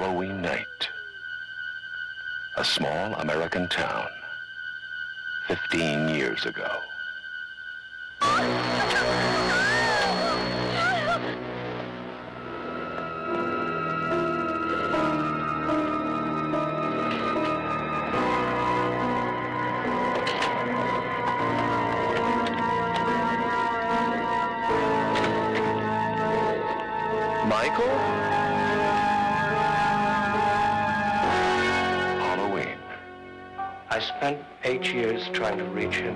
Halloween night. A small American town. 15 years ago. Michael? Halloween. I spent 8 years trying to reach him,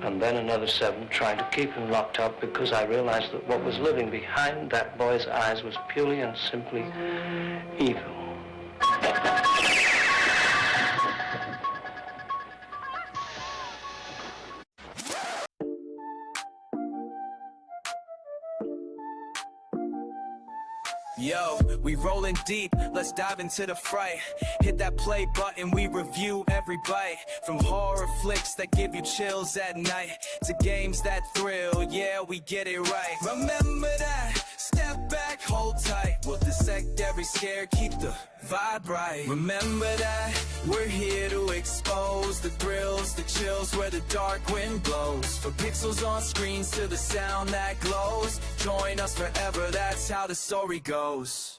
and then another 7 trying to keep him locked up because I realized that what was living behind that boy's eyes was purely and simply evil. Yo, we rolling deep, let's dive into the fray. Hit that play button, we review every bite. From horror flicks that give you chills at night to games that thrill, yeah, we get it right. Remember that, step back, hold tight. We'll dissect every scare, keep the vibe right. Remember that, we're here to expose the thrills, the chills where the dark wind blows. From pixels on screens to the sound that glows. Join us forever, that's how the story goes.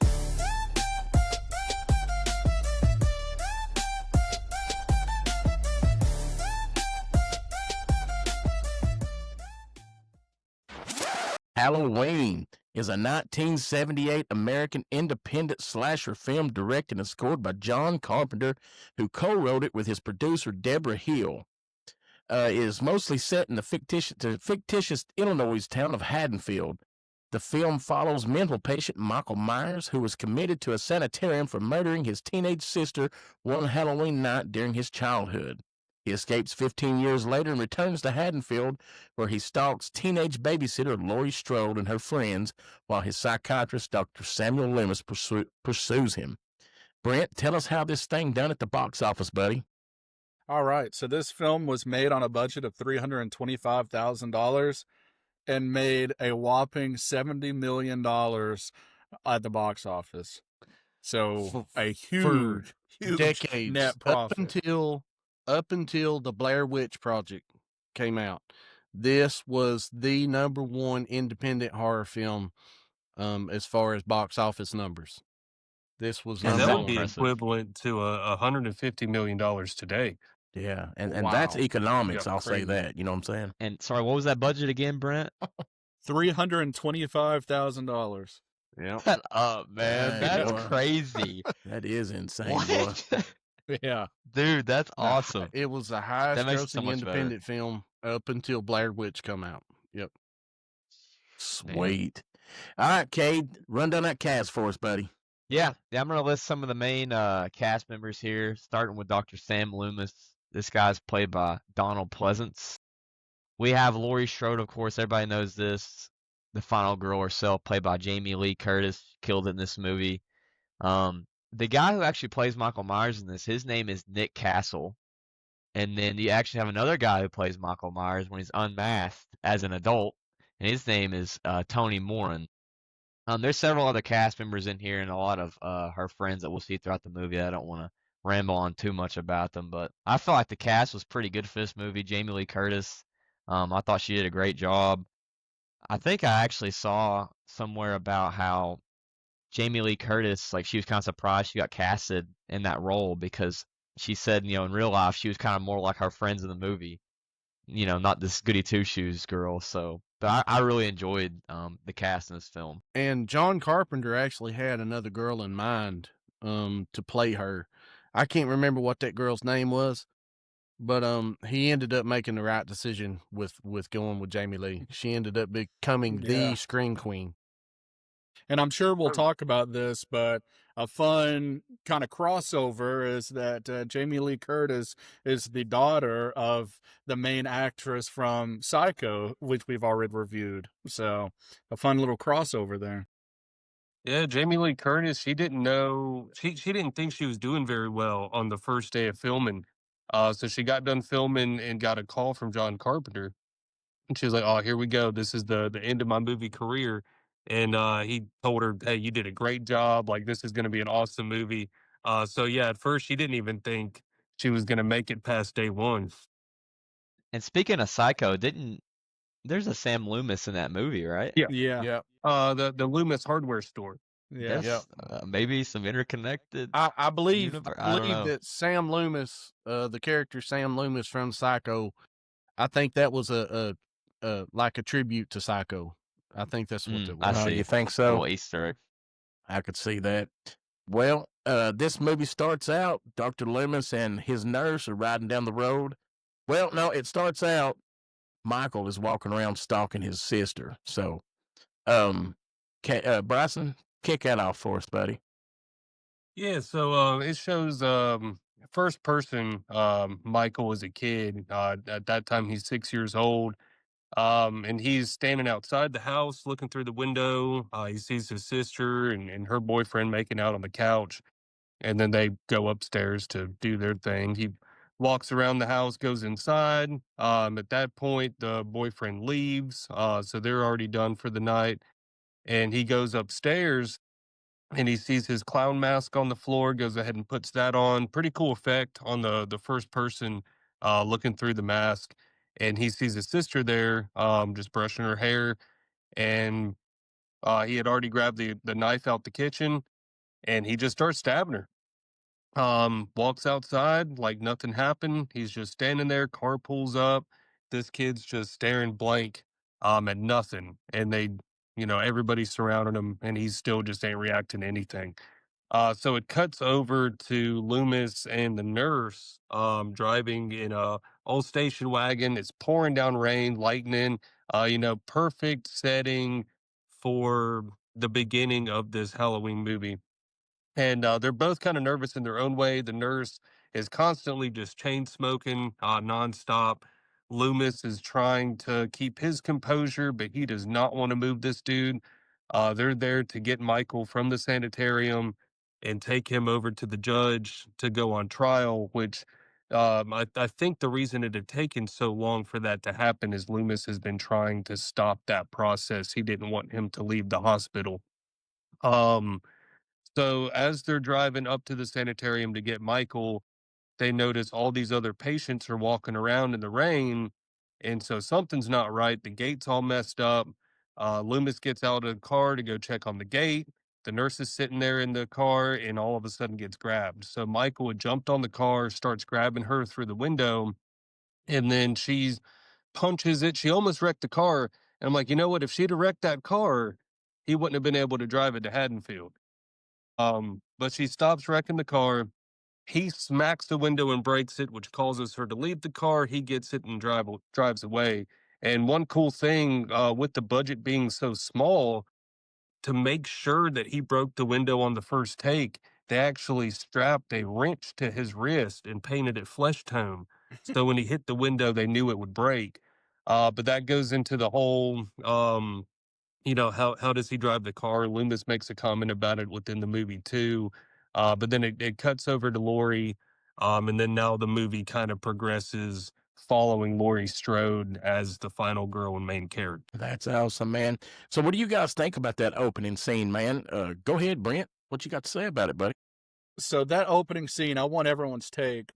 Halloween is a 1978 American independent slasher film directed and scored by John Carpenter, who co-wrote it with his producer Deborah Hill. It is mostly set in the fictitious Illinois town of Haddonfield. The film follows mental patient Michael Myers, who was committed to a sanitarium for murdering his teenage sister one Halloween night during his childhood. He escapes 15 years later and returns to Haddonfield, where he stalks teenage babysitter Laurie Strode and her friends, while his psychiatrist, Dr. Samuel Loomis, pursues him. Brent, tell us how this thing done at the box office, buddy. All right, so this film was made on a budget of $325,000 and made a whopping $70 million at the box office. So a huge decades, net profit. Up until the Blair Witch Project came out, this was the #1 independent horror film as far as box office numbers. This was And number that one. would be equivalent to $150 million today. Yeah, and Wow. that's economics, Yeah, I'll say crazy. that. You know what I'm saying? And sorry, what was that budget again, Brent? $325,000. Yeah. Shut up, man. Hey, That's boy. crazy. That is insane, boy. What? Yeah. Dude, that's awesome. It was the highest That makes it so grossing much independent film up until Blair Witch come out. Yep. Sweet. All right, Cade, run down that cast for us, buddy. Yeah, I'm going to list some of the main cast members here, starting with Dr. Sam Loomis. This guy's played by Donald Pleasance. We have Laurie Strode, of course. Everybody knows this. The final girl herself, played by Jamie Lee Curtis, killed it in this movie. The guy who actually plays Michael Myers in this, his name is Nick Castle. And then you actually have another guy who plays Michael Myers when he's unmasked as an adult, and his name is Tony Moran. There's several other cast members in here and a lot of her friends that we'll see throughout the movie. I don't want to ramble on too much about them, but I felt like the cast was pretty good for this movie. Jamie Lee Curtis, I thought she did a great job. I think I actually saw somewhere about how Jamie Lee Curtis, like, she was kind of surprised she got casted in that role because she said, in real life, she was kind of more like her friends in the movie, not this goody two-shoes girl. So, but I really enjoyed the cast in this film. And John Carpenter actually had another girl in mind to play her. I can't remember what that girl's name was, but he ended up making the right decision with going with Jamie Lee. She ended up becoming the Scream Queen. And I'm sure we'll talk about this, but a fun kind of crossover is that Jamie Lee Curtis is the daughter of the main actress from Psycho, which we've already reviewed. So a fun little crossover there. Yeah, Jamie Lee Curtis, she didn't know, she didn't think she was doing very well on the first day of filming. So she got done filming and got a call from John Carpenter. And she was like, oh, here we go. This is the end of my movie career. and he told her, "Hey, you did a great job. Like this is going to be an awesome movie." So yeah, at first she didn't even think she was going to make it past day one. And speaking of Psycho, there's a Sam Loomis in that movie, right? Yeah. Yeah. Yep. The Loomis hardware store. Yeah. That's maybe some interconnected. I believe universe. I I don't believe know. that Sam Loomis, the character Sam Loomis from Psycho, I think that was a like a tribute to Psycho. I think that's what that I was. see. You think A so? little Easter egg. I could see that. Well, this movie starts out, Dr. Loomis and his nurse are riding down the road. Well, no, it starts out, Michael is walking around stalking his sister. So, Bryson, kick that off for us, buddy. Yeah, so it shows first person Michael as a kid. At that time he's 6 years old. And he's standing outside the house looking through the window. He sees his sister and her boyfriend making out on the couch. And then they go upstairs to do their thing. He walks around the house, goes inside. At that point, the boyfriend leaves. So they're already done for the night. And he goes upstairs and he sees his clown mask on the floor, goes ahead and puts that on. Pretty cool effect on the first person looking through the mask. And he sees his sister there, just brushing her hair. And he had already grabbed the knife out the kitchen and he just starts stabbing her. Walks outside like nothing happened. He's just standing there, car pulls up. This kid's just staring blank at nothing. And everybody's surrounding him and he's still just ain't reacting to anything. So it cuts over to Loomis and the nurse driving in a old station wagon. It's pouring down rain, lightning, perfect setting for the beginning of this Halloween movie. And they're both kind of nervous in their own way. The nurse is constantly just chain smoking nonstop. Loomis is trying to keep his composure, but he does not want to move this dude. They're there to get Michael from the sanitarium and take him over to the judge to go on trial, which I think the reason it had taken so long for that to happen is Loomis has been trying to stop that process. He didn't want him to leave the hospital. Um, so as they're driving up to the sanitarium to get Michael, they notice all these other patients are walking around in the rain. And so something's not right. The gate's all messed up. Loomis gets out of the car to go check on the gate. The nurse is sitting there in the car and all of a sudden gets grabbed. So Michael had jumped on the car, starts grabbing her through the window, and then she punches it. She almost wrecked the car. And I'm like, you know what? If she'd have wrecked that car, he wouldn't have been able to drive it to Haddonfield. But she stops wrecking the car. He smacks the window and breaks it, which causes her to leave the car. He gets it and drives away. And one cool thing with the budget being so small, to make sure that he broke the window on the first take, they actually strapped a wrench to his wrist and painted it flesh tone. So when he hit the window, they knew it would break. But that goes into the whole how does he drive the car? Loomis makes a comment about it within the movie too. But then it cuts over to Laurie. And then now the movie kind of progresses following Laurie Strode as the final girl and main character. That's awesome, man. So what do you guys think about that opening scene, man? Go ahead, Brent. What you got to say about it, buddy? So that opening scene, I want everyone's take,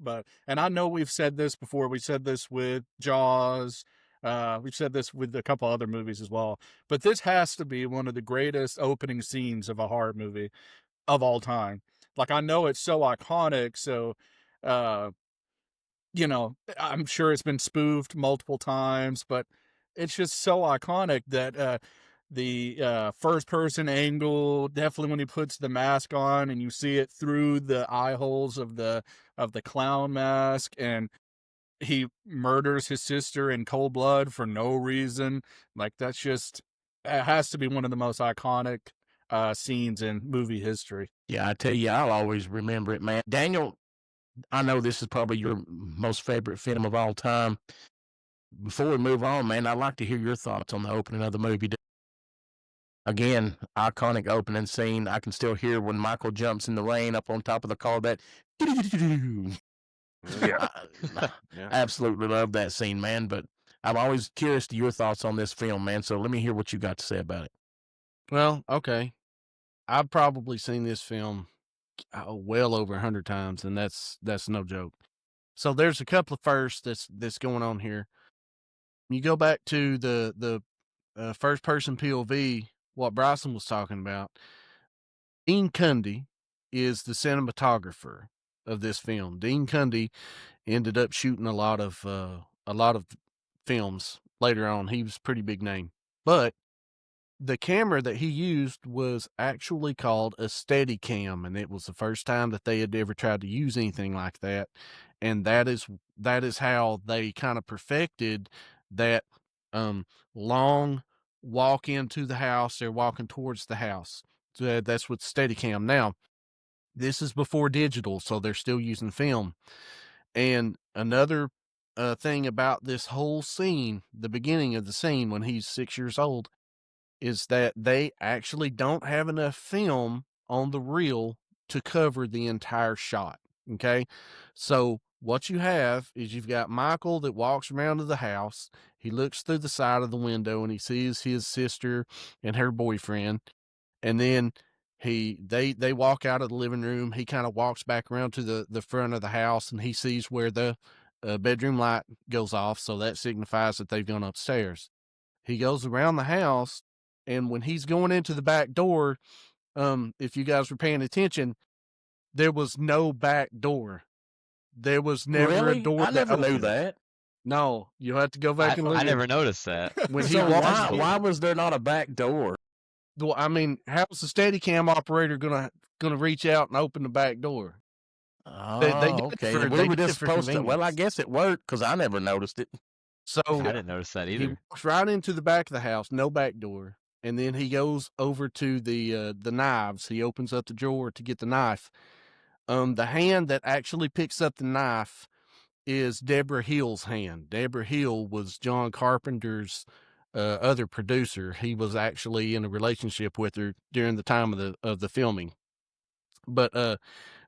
and I know we've said this before. We said this with Jaws. We've said this with a couple other movies as well. But this has to be one of the greatest opening scenes of a horror movie of all time. Like, I know it's so iconic, so I'm sure it's been spoofed multiple times, but it's just so iconic that the first person angle, definitely when he puts the mask on and you see it through the eye holes of the clown mask, and he murders his sister in cold blood for no reason. Like, that's just, it has to be one of the most iconic scenes in movie history. Yeah, I tell you, I'll always remember it, man. Daniel, I know this is probably your most favorite film of all time. Before we move on, man, I'd like to hear your thoughts on the opening of the movie. Again, iconic opening scene. I can still hear when Michael jumps in the rain up on top of the car. That Yeah. I absolutely love that scene, man. But I'm always curious to your thoughts on this film, man. So let me hear what you got to say about it. Well, okay. I've probably seen this film well over 100 times, and that's no joke. So there's a couple of firsts that's going on here. You go back to the first person POV, what Bryson was talking about. Dean Cundy is the cinematographer of this film. Dean Cundy ended up shooting a lot of films later on. He was a pretty big name, but the camera that he used was actually called a Steadicam, and it was the first time that they had ever tried to use anything like that. And that is how they kind of perfected that long walk into the house. They're walking towards the house. So that's with Steadicam. Now, this is before digital, so they're still using film. And another thing about this whole scene, the beginning of the scene when he's 6 years old, is that they actually don't have enough film on the reel to cover the entire shot. Okay. So what you have is you've got Michael that walks around to the house. He looks through the side of the window and he sees his sister and her boyfriend. And then they walk out of the living room. He kind of walks back around to the front of the house and he sees where the bedroom light goes off. So that signifies that they've gone upstairs. He goes around the house, and when he's going into the back door, if you guys were paying attention, there was no back door. There was never a Really? door I that never knew opened. that. No, you have to go back and look. I never noticed that. When he So walks, why was there not a back door? well, I mean, how's the Steadicam operator gonna reach out and open the back door? Oh, They did it okay. for- We they were did it just for supposed to. Well, I convenience. guess it worked because I never noticed it. So I didn't notice that he either. walks right into the back of the house, no back door, and then he goes over to the knives. He opens up the drawer to get the knife. The hand that actually picks up the knife is Deborah Hill's hand. Deborah Hill was John Carpenter's other producer. He was actually in a relationship with her during the time of the filming. But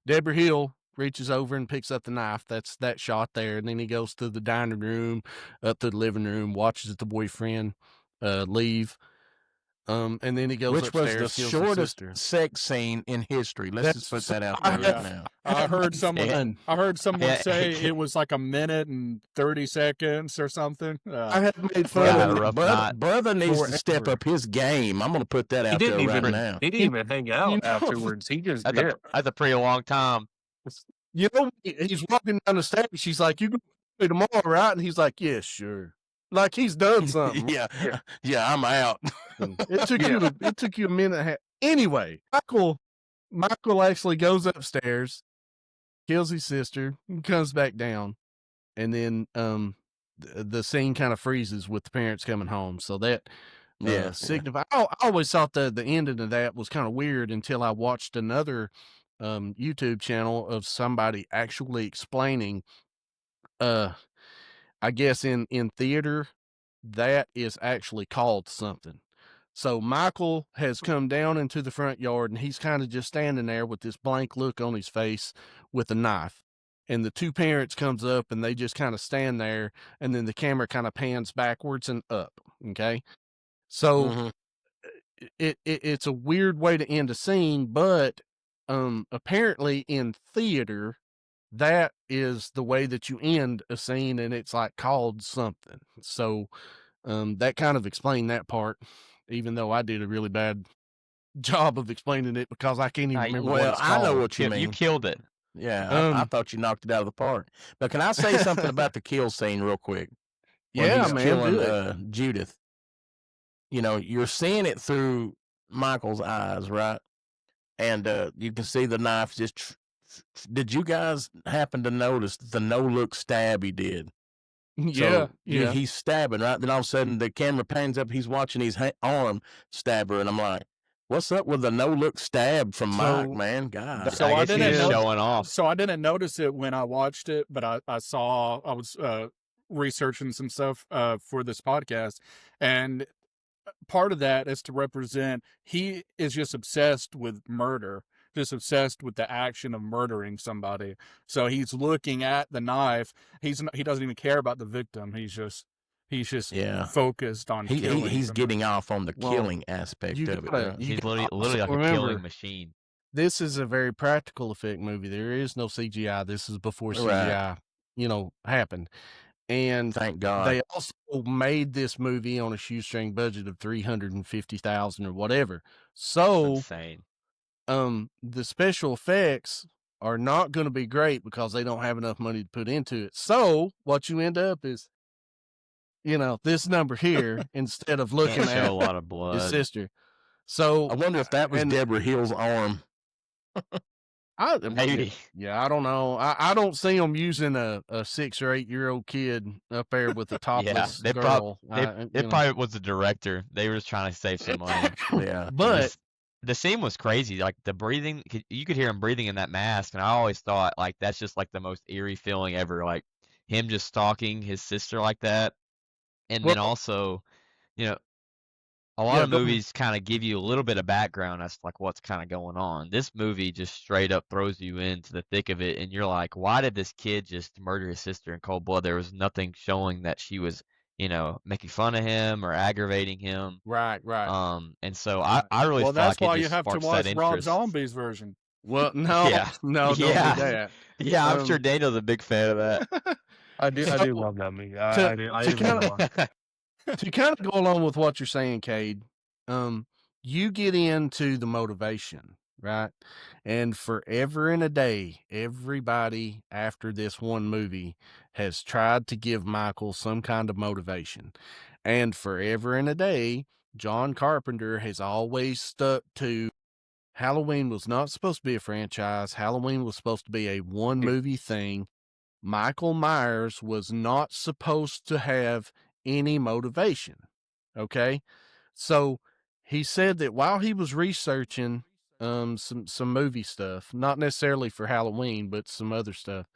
Deborah Hill reaches over and picks up the knife. That's that shot there. And then he goes to the dining room, up to the living room, watches the boyfriend leave. And then he goes Which was upstairs, the kills shortest sister. sex scene in history. Let's just put that out I there right have- now. I heard someone. fun. I heard someone Yeah. say it was like 1:30 or something. I have made fun Yeah, of a him. rough brother, night. brother needs to step Forever. up his game. I'm going to put that He out there didn't right even now. he didn't even hang out you know, afterwards. He just That's a pretty long time. You know, he's walking down the steps. She's like, "You going to play tomorrow, right?" And he's like, "Yeah, sure." Like he's done something. yeah, I'm out. It took you a minute and a half. Anyway, Michael actually goes upstairs, kills his sister, and comes back down, and then the scene kind of freezes with the parents coming home. So that signifies. I always thought the ending of that was kind of weird until I watched another YouTube channel of somebody actually explaining. I guess in theater, that is actually called something. So Michael has come down into the front yard and he's kind of just standing there with this blank look on his face with a knife. And the two parents comes up and they just kind of stand there, and then the camera kind of pans backwards and up. Okay. So it's a weird way to end a scene, but apparently in theater, that is the way that you end a scene, and it's like called something. So that kind of explained that part, even though I did a really bad job of explaining it because I can't even remember what Well, it's I called. know what you mean. You killed it. Yeah, I thought you knocked it out of the park. But can I say something about the kill scene real quick? When Yeah, he's man, killing do it. Judith. You know, you're seeing it through Michael's eyes, right? And you can see the knife just. Did you guys happen to notice the no-look stab he did? Yeah, So, yeah. he's stabbing, right? Then all of a sudden the camera pans up. He's watching his arm stab her, and I'm like, "What's up with the no-look stab from Mike, man? God." So I I guess he didn't was know. showing off. So I didn't notice it when I watched it, but I was researching some stuff for this podcast, and part of that is to represent he is just obsessed with murder, just obsessed with the action of murdering somebody. So he's looking at the knife. He doesn't even care about the victim. He's He's just Yeah. focused on killing. He's the getting most. off on the Well, killing aspect you of it. gotta- Right? you He's gotta literally also like a killing remember, machine. this is a very practical effect movie. There is no CGI. This is before Right. CGI, happened. And Thank God. they also made this movie on a shoestring budget of $350,000 or whatever. It's So, insane. the special effects are not going to be great because they don't have enough money to put into it. So, what you end up is, this number here instead of looking Can't show at a lot of his blood. sister. So, I wonder if that was and- Deborah Hill's arm. Maybe. Yeah, I don't know. I don't see them using a 6 or 8 year old kid up there with a topless they girl. it probably was the director. They were just trying to save some money. Yeah. But The scene was crazy. Like the breathing, you could hear him breathing in that mask, and I always thought like that's just like the most eerie feeling ever. Like him just stalking his sister like that, and then Well- also, a lot of movies kind of give you a little bit of background as to like what's kind of going on. This movie just straight up throws you into the thick of it, and you're like, why did this kid just murder his sister in cold blood? There was nothing showing that she was, making fun of him or aggravating him. right. And so I really Well, thought that's like why it you just have to sparks watch that Rob interest. Zombie's version. Well, no, Yeah. no, don't Yeah. do that. Yeah, I'm sure Um, Daniel's a big fan of that. I do love that movie. I do love it. To kind of go along with what you're saying, Cade, you get into the motivation, right? And forever and a day, everybody after this one movie has tried to give Michael some kind of motivation. And forever and a day, John Carpenter has always stuck to Halloween was not supposed to be a franchise. Halloween was supposed to be a one movie thing. Michael Myers was not supposed to have any motivation. Okay. So he said that while he was researching some movie stuff, not necessarily for Halloween, but some other stuff,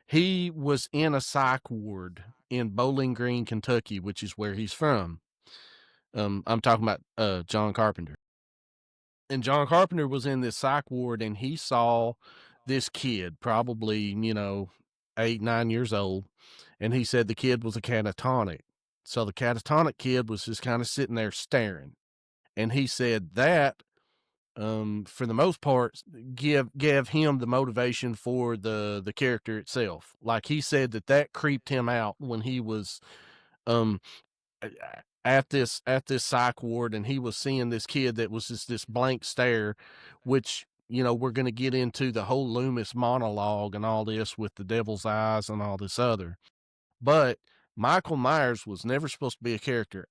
he was in a psych ward in Bowling Green, Kentucky, which is where he's from. I'm talking about John Carpenter. And John Carpenter was in this psych ward, and he saw this kid, probably 8, 9 years old, and he said the kid was a catatonic. So the catatonic kid was just kind of sitting there staring, and he said that, for the most part, gave him the motivation for the character itself. Like he said that creeped him out when he was, at this psych ward, and he was seeing this kid that was just this blank stare, which we're going to get into the whole Loomis monologue and all this with the devil's eyes and all this other. But Michael Myers was never supposed to be a character.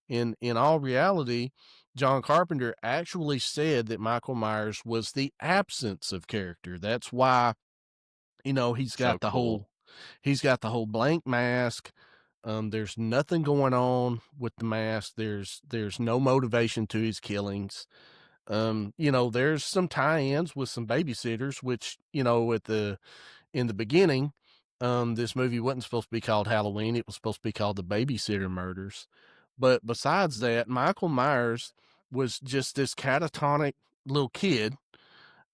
In all reality, John Carpenter actually said that Michael Myers was the absence of character. That's why he's got he's got the whole blank mask. There's nothing going on with the mask. There's no motivation to his killings. There's some tie-ins with some babysitters, which, in the beginning, this movie wasn't supposed to be called Halloween. It was supposed to be called The Babysitter Murders. But besides that, Michael Myers was just this catatonic little kid.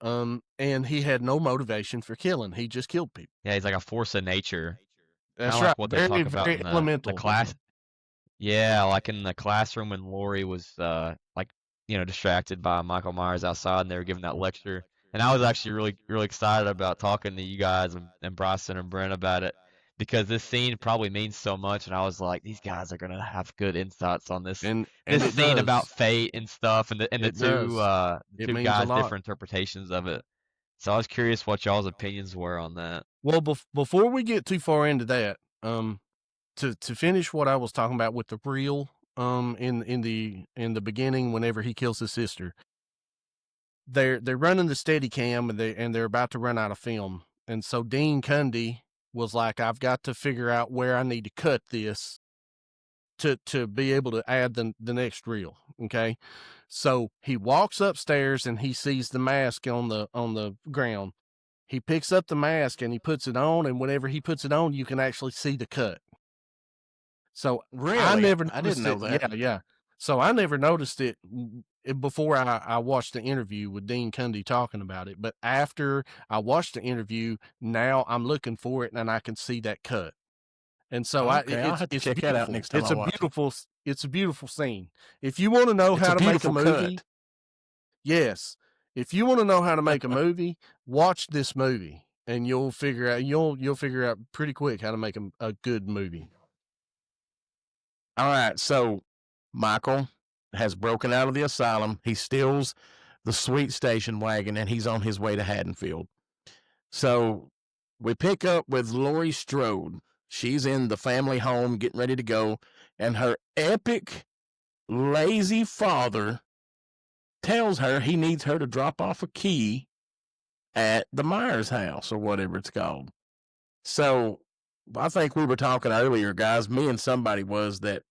And he had no motivation for killing. He just killed people. Yeah, he's like a force of nature. That's Kinda right. like what they talk about very in the elemental. class. Yeah, like in the classroom when Laurie was distracted by Michael Myers outside, and they were giving that lecture. And I was actually really, really excited about talking to you guys and Bryson and Brent about it, because this scene probably means so much, and I was like, these guys are gonna have good insights on this And this it scene does. about fate and stuff, and the It two does. It two means a guys' lot. different interpretations of it. So I was curious what y'all's opinions were on that. Well, before we get too far into that, to finish what I was talking about with the reel, in the beginning, whenever he kills his sister, they're running the steady cam, and they're about to run out of film, and so Dean Cundy was like, I've got to figure out where I need to cut this to be able to add the next reel. Okay, so he walks upstairs and he sees the mask on the ground. He picks up the mask and he puts it on, and whenever he puts it on, you can actually see the cut. So Really? I never I noticed didn't know it. that. Yeah. So I never noticed it before I watched the interview with Dean Cundy talking about it. But after I watched the interview, now I'm looking for it and I can see that cut. And so Okay, I'll have to it's check that out beautiful. next time I watch it. It's a beautiful scene. If you want to know It's how a to make a beautiful movie, cut. yes. If you want to know how to make a movie, watch this movie and you'll figure out pretty quick how to make a good movie. All right, so Michael has broken out of the asylum. He steals the sweet station wagon and he's on his way to Haddonfield. So we pick up with Laurie Strode. She's in the family home getting ready to go, and her epic, lazy father tells her he needs her to drop off a key at the Myers house or whatever it's called. So I think we were talking earlier, guys, me and somebody was that,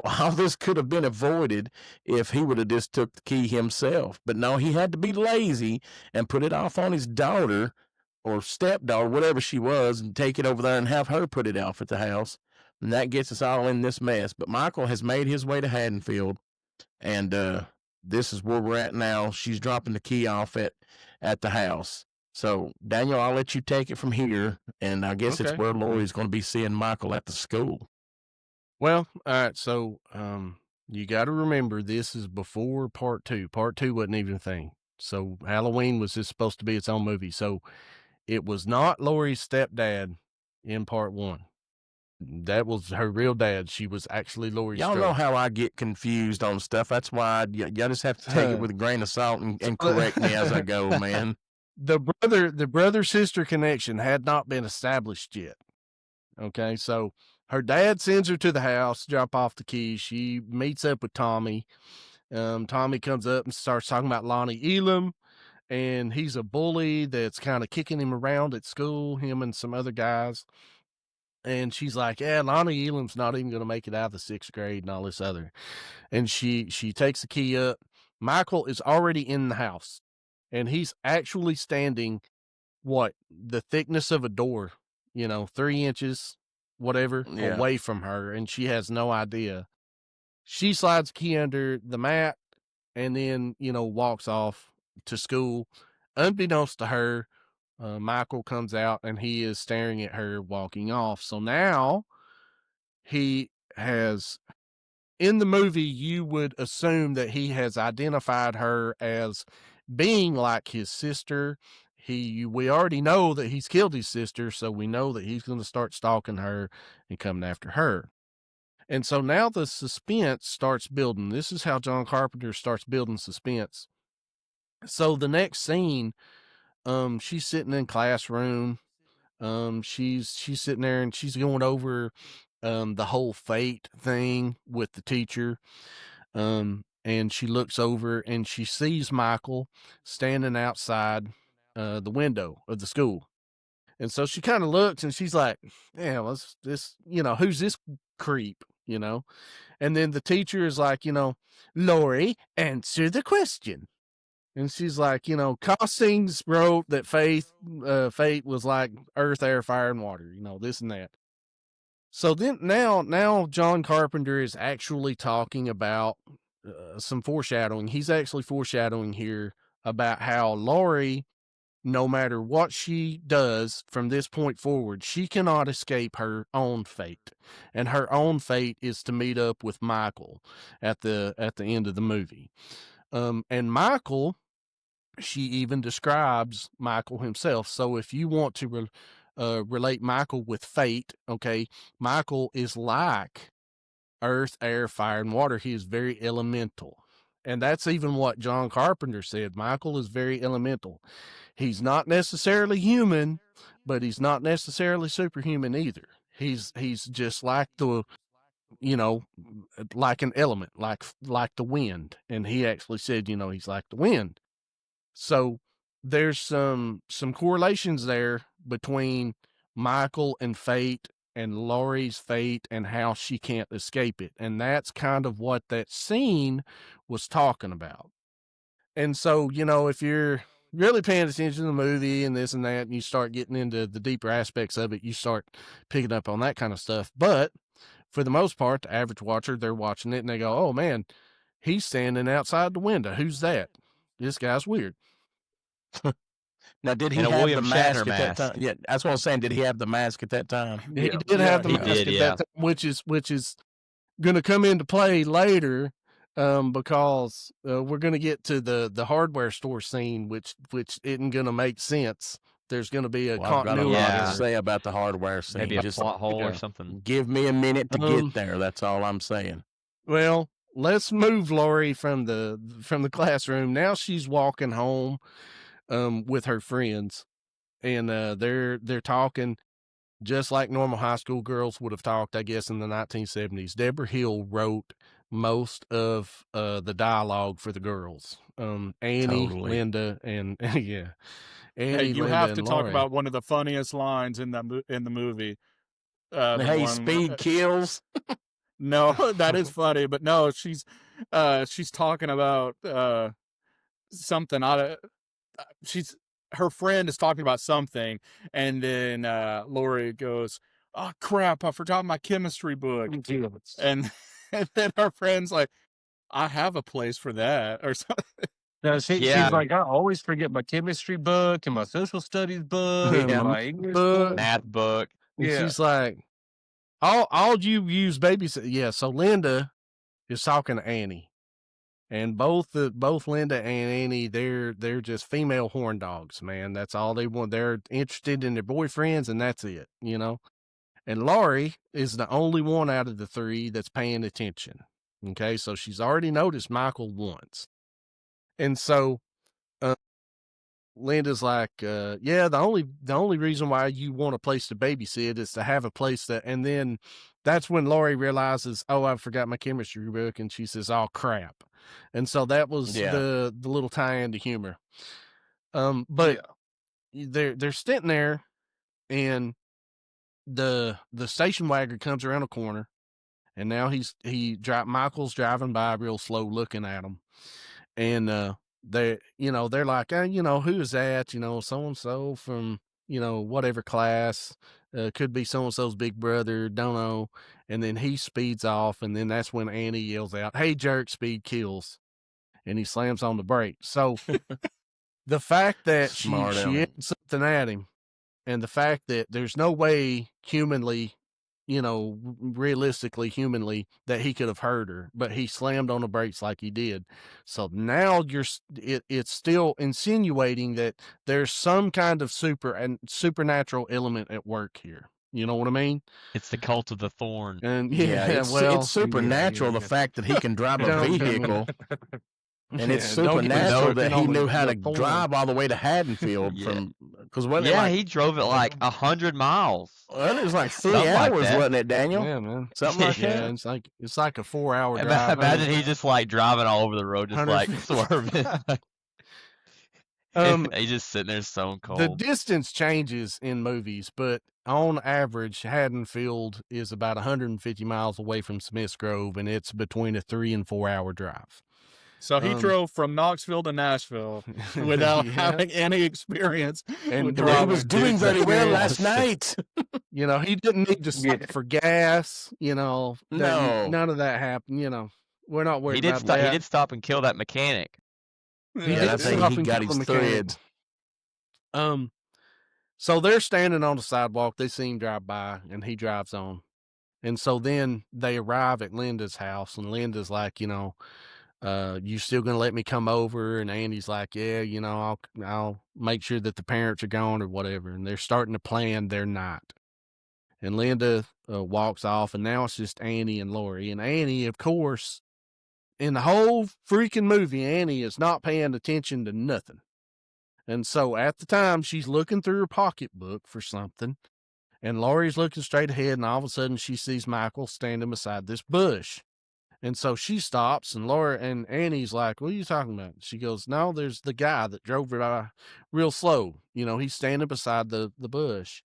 all this could have been avoided if he would have just took the key himself. But no, he had to be lazy and put it off on his daughter or stepdaughter, whatever she was, and take it over there and have her put it off at the house. And that gets us all in this mess. But Michael has made his way to Haddonfield, and this is where we're at now. She's dropping the key off at the house. So, Daniel, I'll let you take it from here, and I guess it's where Laurie's going to be seeing Michael at the school. Well, all right, so you got to remember this is before part 2. Part 2 wasn't even a thing. So Halloween was just supposed to be its own movie. So it was not Laurie's stepdad in part 1. That was her real dad. She was actually Laurie Strode. Y'all know how I get confused on stuff. That's why y'all just have to take it with a grain of salt and correct me as I go, man. The brother-sister connection had not been established yet. Okay, so her dad sends her to the house, drop off the keys. She meets up with Tommy. Tommy comes up and starts talking about Lonnie Elam, and he's a bully that's kind of kicking him around at school, him and some other guys. And she's like, yeah, Lonnie Elam's not even going to make it out of the 6th grade and all this other. And she takes the key up. Michael is already in the house, and he's actually standing, the thickness of a door, 3 inches, whatever, away from her, and she has no idea. She slides the key under the mat and then, walks off to school. Unbeknownst to her, Michael comes out and he is staring at her walking off. So now he has, in the movie, you would assume that he has identified her as being like his sister. We already know that he's killed his sister, so we know that he's going to start stalking her and coming after her. And so now the suspense starts building. This is how John Carpenter starts building suspense. So the next scene, she's sitting in classroom. She's sitting there and she's going over the whole fate thing with the teacher. And she looks over and she sees Michael standing outside the window of the school. And so she kind of looks and she's like, yeah, who's this creep, And then the teacher is like, Laurie, answer the question. And she's like, Costings wrote that fate was like earth, air, fire, and water, this and that. So then now John Carpenter is actually talking about some foreshadowing. He's actually foreshadowing here about how Laurie, no matter what she does from this point forward, she cannot escape her own fate. And her own fate is to meet up with Michael at the end of the movie. And Michael, she even describes Michael himself. So if you want to relate Michael with fate, okay, Michael is like earth, air, fire, and water. He is very elemental. And that's even what John Carpenter said. Michael is very elemental. He's not necessarily human, but he's not necessarily superhuman either. He's just like like an element, like the wind. And he actually said, he's like the wind. So there's some correlations there between Michael and fate and Laurie's fate and how she can't escape it. And that's kind of what that scene was talking about. And so, if you're really paying attention to the movie and this and that, and you start getting into the deeper aspects of it, you start picking up on that kind of stuff. But for the most part, the average watcher, they're watching it and they go, oh man, he's standing outside the window. Who's that? This guy's weird. Now, did he And a have William the Shatner mask at that mask. time? Yeah, that's what I'm saying. Did he have the mask at that time? He Yeah, did have the he mask did, at yeah. that time, which is going to come into play later, because we're going to get to the hardware store scene, which isn't going to make sense. There's going to be a Well, I've got a continuity lot Yeah. to error. say about the hardware scene. Maybe a Just plot hole or yeah. something. give me a minute to Um, get there. That's all I'm saying. Well, let's move Laurie from the classroom. Now she's walking home with her friends, and they're talking just like normal high school girls would have talked, I guess, in the 1970s. Deborah Hill wrote most of the dialogue for the girls. Annie, Totally. Linda, and yeah, Hey, Annie, you Linda, have to and talk Laurie. about one of the funniest lines in the movie. The Hey, one, speed kills. no, that is funny, but no, she's talking about something. Her friend is talking about something, and then Laurie goes, "Oh crap, I forgot my chemistry book," and and then her friend's like, "I have a place for that," or something. No, Yeah. she's like, I always forget my chemistry book and my social studies book Yeah. and my English book. book. Math book. And Yeah. she's like, all you use babysit. Yeah. So Linda is talking to Annie, and both Linda and Annie, they're just female horn dogs, man. That's all they want. They're interested in their boyfriends, and that's it, you know. And Laurie is the only one out of the three that's paying attention. Okay, so she's already noticed Michael once, and so Linda's like, yeah, the only reason why you want a place to babysit is to have a place that, and then that's when Laurie realizes, oh, I forgot my chemistry book, and she says, oh crap, and so that was the little tie into humor. But they're sitting there, and the station wagon comes around a corner, and now Michael's driving by real slow, looking at him, and they're like, who is that? So and so from whatever class, could be so and so's big brother, don't know. And then he speeds off, and then that's when Annie yells out, "Hey, jerk, speed kills," and he slams on the brake. So the fact that she hit something at him, and the fact that there's no way realistically humanly that he could have hurt her, but he slammed on the brakes like he did. So now it's still insinuating that there's some kind of supernatural element at work here. You know what I mean? It's the cult of the thorn. And it's supernatural. The fact that he can drive a vehicle. And it's supernatural that he knew how to drive all the way to Haddonfield he drove it like 100 miles. Well, it was like 3 hours, wasn't it, Daniel? Yeah, man. Something like that. Yeah, it's like a 4-hour drive. Imagine he just like driving all over the road, just like swerving. He's just sitting there stone cold. The distance changes in movies, but on average, Haddonfield is about 150 miles away from Smiths Grove, and it's between a 3 and 4 hour drive. So he drove from Knoxville to Nashville without having any experience. And he was doing very well last night. He didn't need to stop for gas. No. None of that happened. We're not worried about that. He did stop and kill that mechanic. That's how he got his threads. So they're standing on the sidewalk. They see him drive by, and he drives on. And so then they arrive at Linda's house, and Linda's like, you still gonna let me come over? And Andy's like, yeah, I'll make sure that the parents are gone or whatever. And they're starting to plan their night. And Linda walks off, and now it's just Annie and Laurie. And Annie, of course, in the whole freaking movie, Annie is not paying attention to nothing. And so at the time, she's looking through her pocketbook for something, and Laurie's looking straight ahead, and all of a sudden she sees Michael standing beside this bush. And so she stops, and Laura and Annie's like, what are you talking about? She goes, no, there's the guy that drove by real slow. He's standing beside the bush.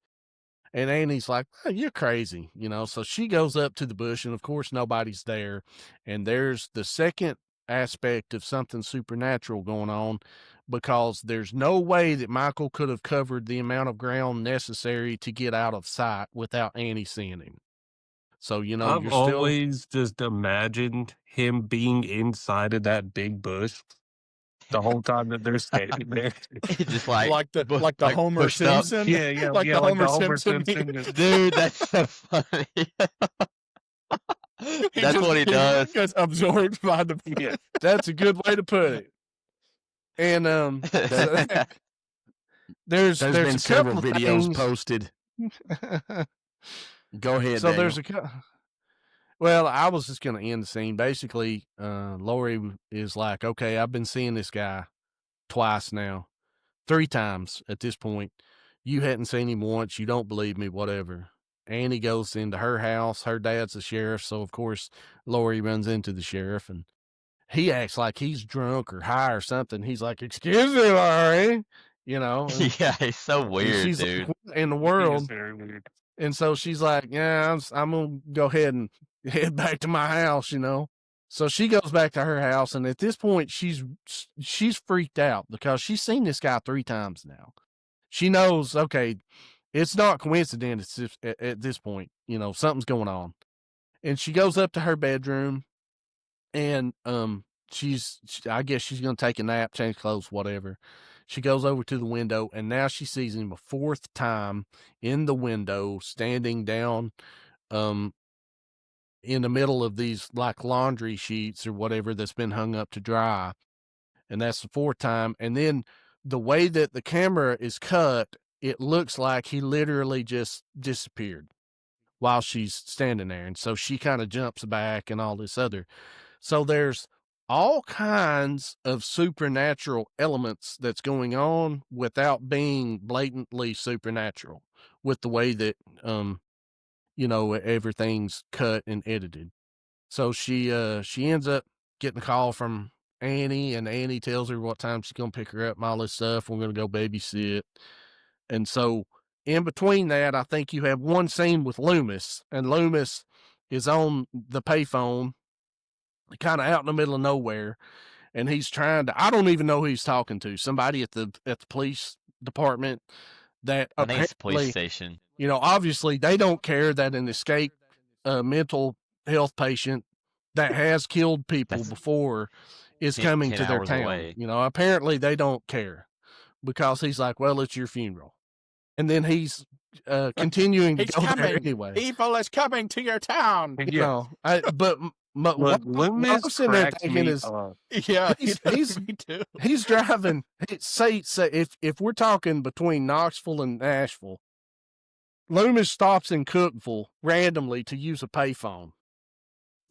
And Annie's like, oh, you're crazy, So she goes up to the bush, and of course nobody's there. And there's the second aspect of something supernatural going on, because there's no way that Michael could have covered the amount of ground necessary to get out of sight without Annie seeing him. So, I've always just imagined him being inside of that big bush. the whole time that they're standing there. Just like the Homer pushed up. Simpson, Yeah, like yeah, the like Homer the Homer Simpson. Simpson. Dude, that's so funny. That's what he does. Gets absorbed by the. Yeah. That's a good way to put it. And so there's been a several couple of videos things. posted. Go ahead. So Daniel. well, I was just going to end the scene. Basically, Laurie is like, okay, I've been seeing this guy twice now, 3 times at this point. You hadn't seen him once. You don't believe me, whatever. Annie goes into her house. Her dad's the sheriff. So, of course, Laurie runs into the sheriff and he acts like he's drunk or high or something. He's like, excuse me, Laurie, you know. And, yeah, he's so weird, she's dude. like, what in the He is world? very weird. And so she's like, yeah, I'm going to go ahead and head back to my house, you know. So she goes back to her house. And at this point, she's freaked out because she's seen this guy 3 times now. She knows, okay, it's not coincidence at this point, you know, something's going on. And she goes up to her bedroom and I guess she's going to take a nap, change clothes, whatever. She goes over to the window and now she sees him a 4th time in the window, standing down in the middle of these like laundry sheets or whatever that's been hung up to dry. And that's the 4th time. And then the way that the camera is cut, it looks like he literally just disappeared while she's standing there. And so she kind of jumps back and all this other. So there's all kinds of supernatural elements that's going on without being blatantly supernatural with the way that, you know, everything's cut and edited. So she ends up getting a call from Annie, and Annie tells her what time she's going to pick her up and all this stuff. We're going to go babysit. And so in between that, I think you have one scene with Loomis, and Loomis is on the payphone, kind of out in the middle of nowhere. And he's trying to, I don't even know who he's talking to, somebody at the police department that I think it's the police apparently, station. you know, obviously they don't care that an escaped mental health patient that has killed people before is coming to their town. Away. You know, apparently they don't care because he's like, well, it's your funeral. And then he's continuing to go there anyway. Evil is coming to your town. You know, but what Loomis I'm sitting there cracks thinking me is, up. Yeah, me too. He's driving. Say if we're talking between Knoxville and Nashville, Loomis stops in Cookville randomly to use a payphone.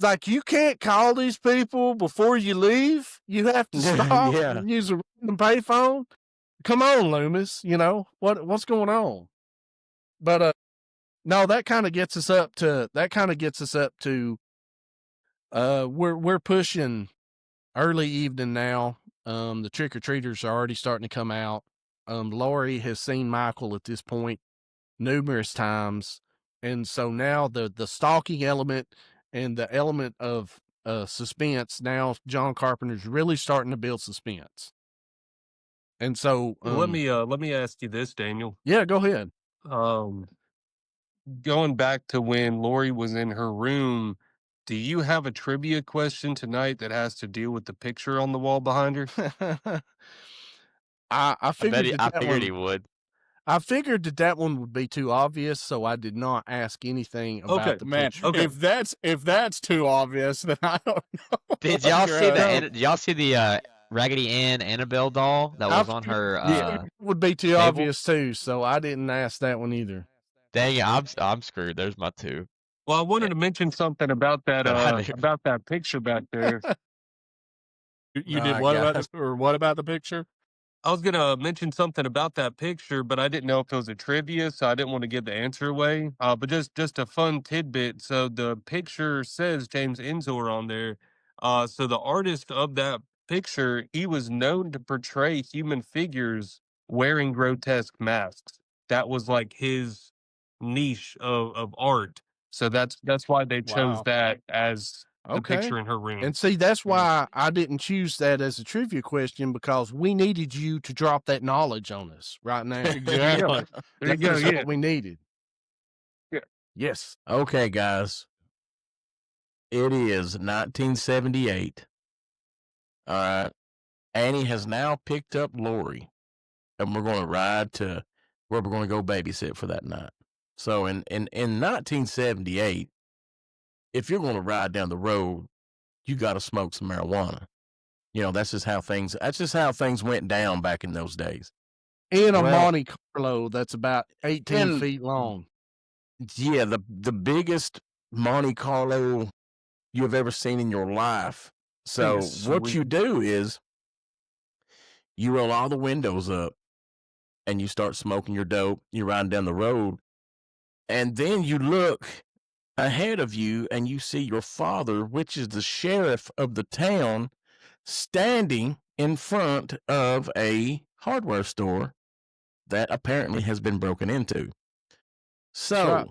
Like, you can't call these people before you leave. You have to stop and use a random payphone. Come on, Loomis. You know what's going on? But no, that kind of gets us up to. We're pushing early evening now. The trick or treaters are already starting to come out. Laurie has seen Michael at this point numerous times, and so now the stalking element and the element of suspense. Now John Carpenter's really starting to build suspense. And so let me ask you this, Daniel. Yeah, go ahead. Going back to when Laurie was in her room, do you have a trivia question tonight that has to deal with the picture on the wall behind her? I figured he would. I figured that one would be too obvious, so I did not ask anything about the picture. Okay. If that's too obvious, then I don't know. Did y'all see Did y'all see the Raggedy Ann Annabelle doll that was on her? Yeah, it would be too obvious too, so I didn't ask that one either. Dang it, I'm screwed. There's my 2. Well, I wanted to mention something about that picture back there. You did what about the picture? I was gonna mention something about that picture, but I didn't know if it was a trivia, so I didn't want to give the answer away. But just a fun tidbit. So the picture says James Ensor on there. So the artist of that picture, he was known to portray human figures wearing grotesque masks. That was like his niche of art. So that's why they chose that as the picture in her room. And see, that's why I didn't choose that as a trivia question, because we needed you to drop that knowledge on us right now. Exactly. There you go. That's what we needed. Yeah. Yes. Okay, guys. It is 1978. All right. Annie has now picked up Laurie, and we're going to ride to where we're going to go babysit for that night. So in 1978, if you're going to ride down the road, you got to smoke some marijuana. That's just how things went down back in those days. In a Monte Carlo that's about 18 feet long. Yeah, the biggest Monte Carlo you have ever seen in your life. So what you do is you roll all the windows up and you start smoking your dope. You're riding down the road, and then you look ahead of you and you see your father, which is the sheriff of the town, standing in front of a hardware store that apparently has been broken into. So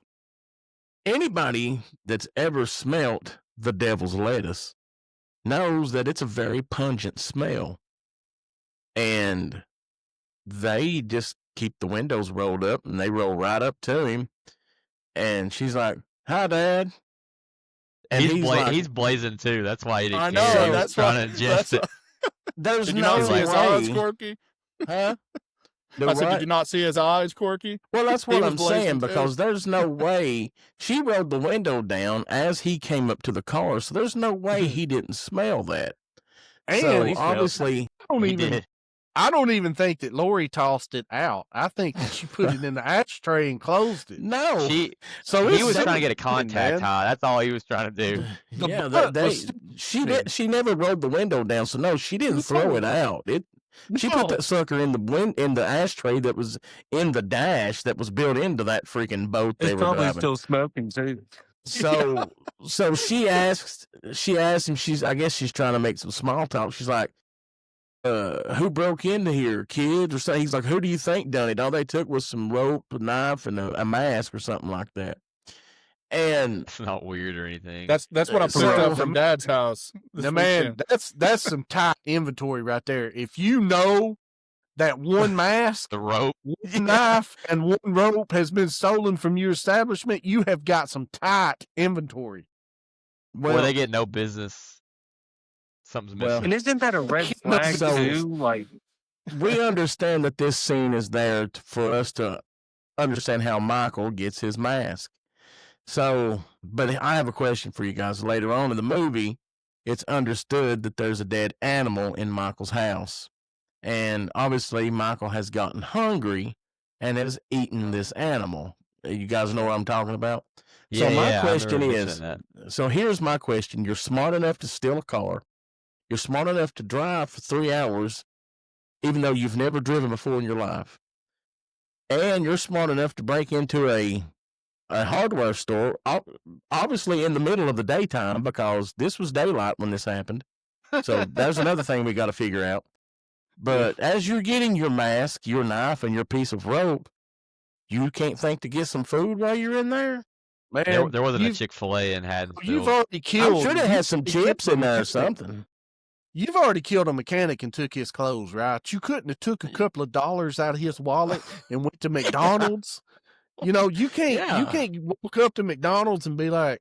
anybody that's ever smelt the devil's lettuce knows that it's a very pungent smell. And they just keep the windows rolled up, and they roll right up to him. And she's like, "Hi, Dad." And he's blazing too. That's why he didn't I know. care. That's trying to ingest it. There's Did no you not see his eyes, way. Corky? Huh? I said, did you not see his eyes, Corky? Well, that's He what was I'm blazing saying, too. because there's no way. She rolled the window down as he came up to the car, so there's no way he didn't smell that. And so obviously, I don't even think that Laurie tossed it out. I think that she put it in the ashtray and closed it. No. He was trying to get a contact high. That's all he was trying to do. Yeah, she never rolled the window down, so no, she didn't throw it out. She put that sucker in the ashtray that was in the dash that was built into that freaking boat they were driving. It's probably still smoking too. So she asked him, I guess she's trying to make some small talk. She's like, who broke into here, kids? Or something. He's like, who do you think done it? All they took was some rope, a knife, and a mask or something like that. And it's not weird or anything. That's what I picked up from Dad's house. Now, man, that's some tight inventory right there. If you know that one mask, the rope, one knife, and one rope has been stolen from your establishment, you have got some tight inventory. Well, they get no business. Something's missing. And isn't that a red flag too? Like, we understand that this scene is there for us to understand how Michael gets his mask. So, but I have a question for you guys. Later on in the movie, it's understood that there's a dead animal in Michael's house. And obviously, Michael has gotten hungry and has eaten this animal. You guys know what I'm talking about? Yeah, so my question is, so here's my question. You're smart enough to steal a car. You're smart enough to drive for 3 hours, even though you've never driven before in your life. And you're smart enough to break into a hardware store, obviously in the middle of the daytime, because this was daylight when this happened. So there's another thing we got to figure out. But as you're getting your mask, your knife, and your piece of rope, you can't think to get some food while you're in there? Man, there wasn't a Chick-fil-A in Haddonfield. You've already killed. I'm sure they had some chips in there or something. You've already killed a mechanic and took his clothes, right? You couldn't have took a couple of dollars out of his wallet and went to McDonald's. You can't walk up to McDonald's and be like,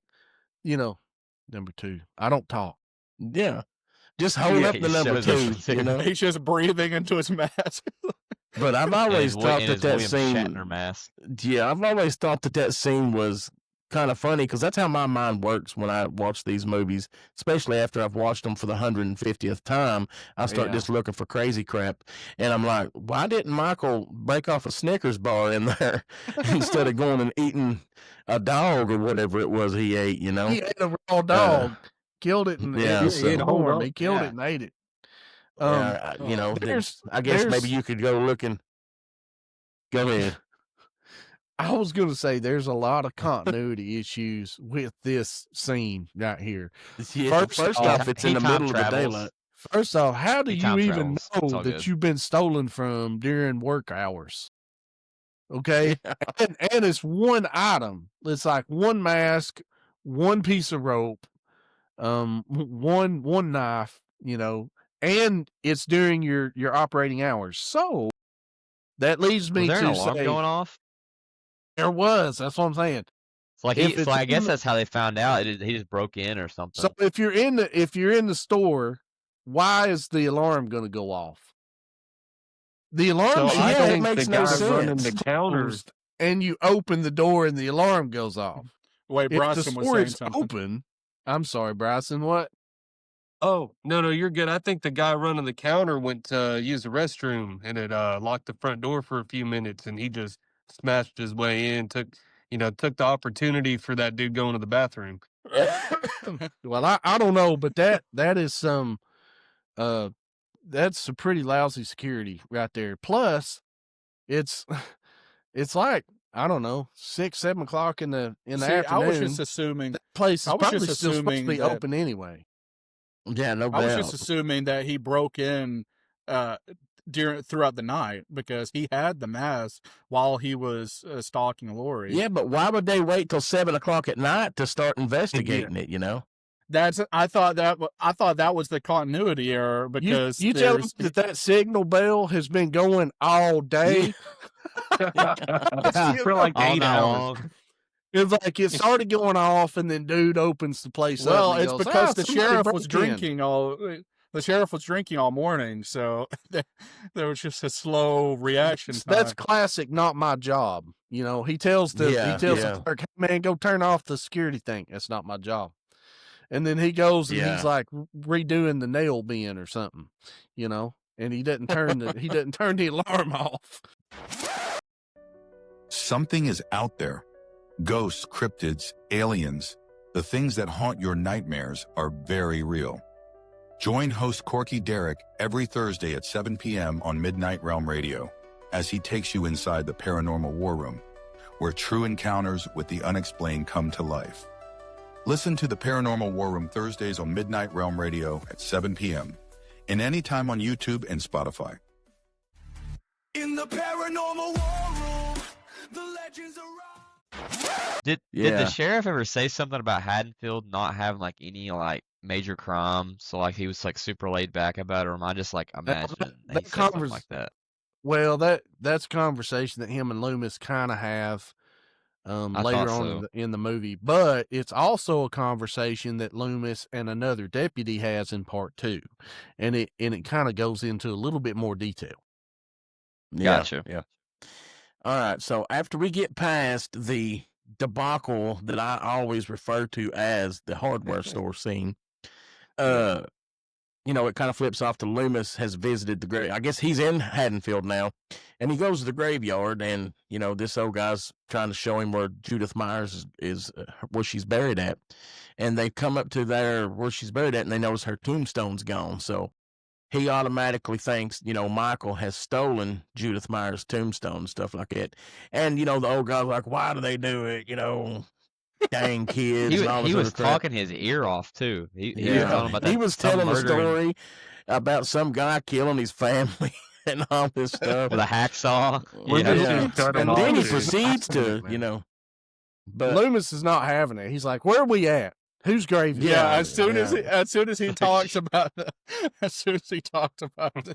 number 2. I don't talk. Yeah. Just hold up the number 2. He's just breathing into his mask. But I've always thought that scene. Mask. Yeah, I've always thought that scene was kind of funny, because that's how my mind works when I watch these movies, especially after I've watched them for the 150th time. I start just looking for crazy crap, and I'm like, why didn't Michael break off a Snickers bar in there instead of going and eating a dog or whatever it was he ate? He ate a raw dog, killed it, and he killed it and ate it. I guess maybe you could go looking. Go ahead. I was going to say there's a lot of continuity issues with this scene right here. Yeah, first off, it's in the middle of the daylight. First off, how do you even know that you've been stolen from during work hours? Okay. And it's one item. It's like one mask, one piece of rope, one knife, and it's during your operating hours. So that leads me to an alarm going off. There was. That's what I'm saying. So I guess that's how they found out. He just broke in or something. So if you're in the store why is the alarm going to go off? The alarm So should I Yeah, it think makes the no guy running the sense. counters. and you open the door and the alarm goes off. Wait, If the Bryson was store saying is something. open, I'm sorry, Bryson. What? Oh, no, you're good. I think the guy running the counter went to use the restroom and it locked the front door for a few minutes, and he just smashed his way in, took the opportunity for that dude going to the bathroom. Well, I don't know, but that is some that's some pretty lousy security right there. Plus, it's like, I don't know, 6-7 o'clock in the See, afternoon. I was just assuming. That place is I was probably just still supposed to assuming be that- open anyway. Yeah, no I was doubt. just assuming that he broke in throughout the night because he had the mask while he was stalking Laurie. Yeah, but why would they wait till 7 o'clock at night to start investigating it? You know, I thought that was the continuity error because You tell me that signal bell has been going all day. For like All 8 night hours. long. It's like it started going off, and then dude opens the place up. Well, and he it's goes, because "Ah, the somebody sheriff broke was in." drinking all. The sheriff was drinking all morning, so there was just a slow reaction time. That's classic. Not my job. You know, he tells the Yeah. clerk, "Hey, man, go turn off the security thing. That's not my job." And then he goes and Yeah. he's like redoing the nail bin or something, you know, and he doesn't turn the alarm off. Something is out there. Ghosts, cryptids, aliens, the things that haunt your nightmares are very real. Join host Corky Derrick every Thursday at 7 p.m. on Midnight Realm Radio as he takes you inside the paranormal war room, where true encounters with the unexplained come to life. Listen to the Paranormal War Room Thursdays on Midnight Realm Radio at 7 p.m. and anytime on YouTube and Spotify. In the paranormal war room, the legends arrive. Did Yeah. the sheriff ever say something about Haddonfield not having like any like major crime? So like he was like super laid back about it, or am I just like imagining that he said something convers- like that? Well, that's a conversation that him and Loomis kind of have later thought on so. in the movie, but it's also a conversation that Loomis and another deputy has in part 2, and it kind of goes into a little bit more detail. Gotcha. Yeah. All right. So after we get past the debacle that I always refer to as the hardware store scene, you know, it kind of flips off to Loomis has visited the grave. I guess he's in Haddonfield now, and he goes to the graveyard, and you know, this old guy's trying to show him where Judith Myers is where she's buried at, and they come up to there where she's buried at, and they notice her tombstone's gone. So he automatically thinks, you know, Michael has stolen Judith Myers' tombstone and stuff like that. And, you know, the old guy's like, why do they do it? You know, dang kids. He, and all this he was other crap. talking his ear off too. He was Yeah. talking about that. He was some telling a murdering story about some guy killing his family and all this stuff. with a hacksaw. Well, Yeah. this Yeah. dude started And off then he with- proceeds to, Man. you know, but Loomis is not having it. He's like, "Where are we at? Whose grave?" Yeah, is as soon it?" as he talks about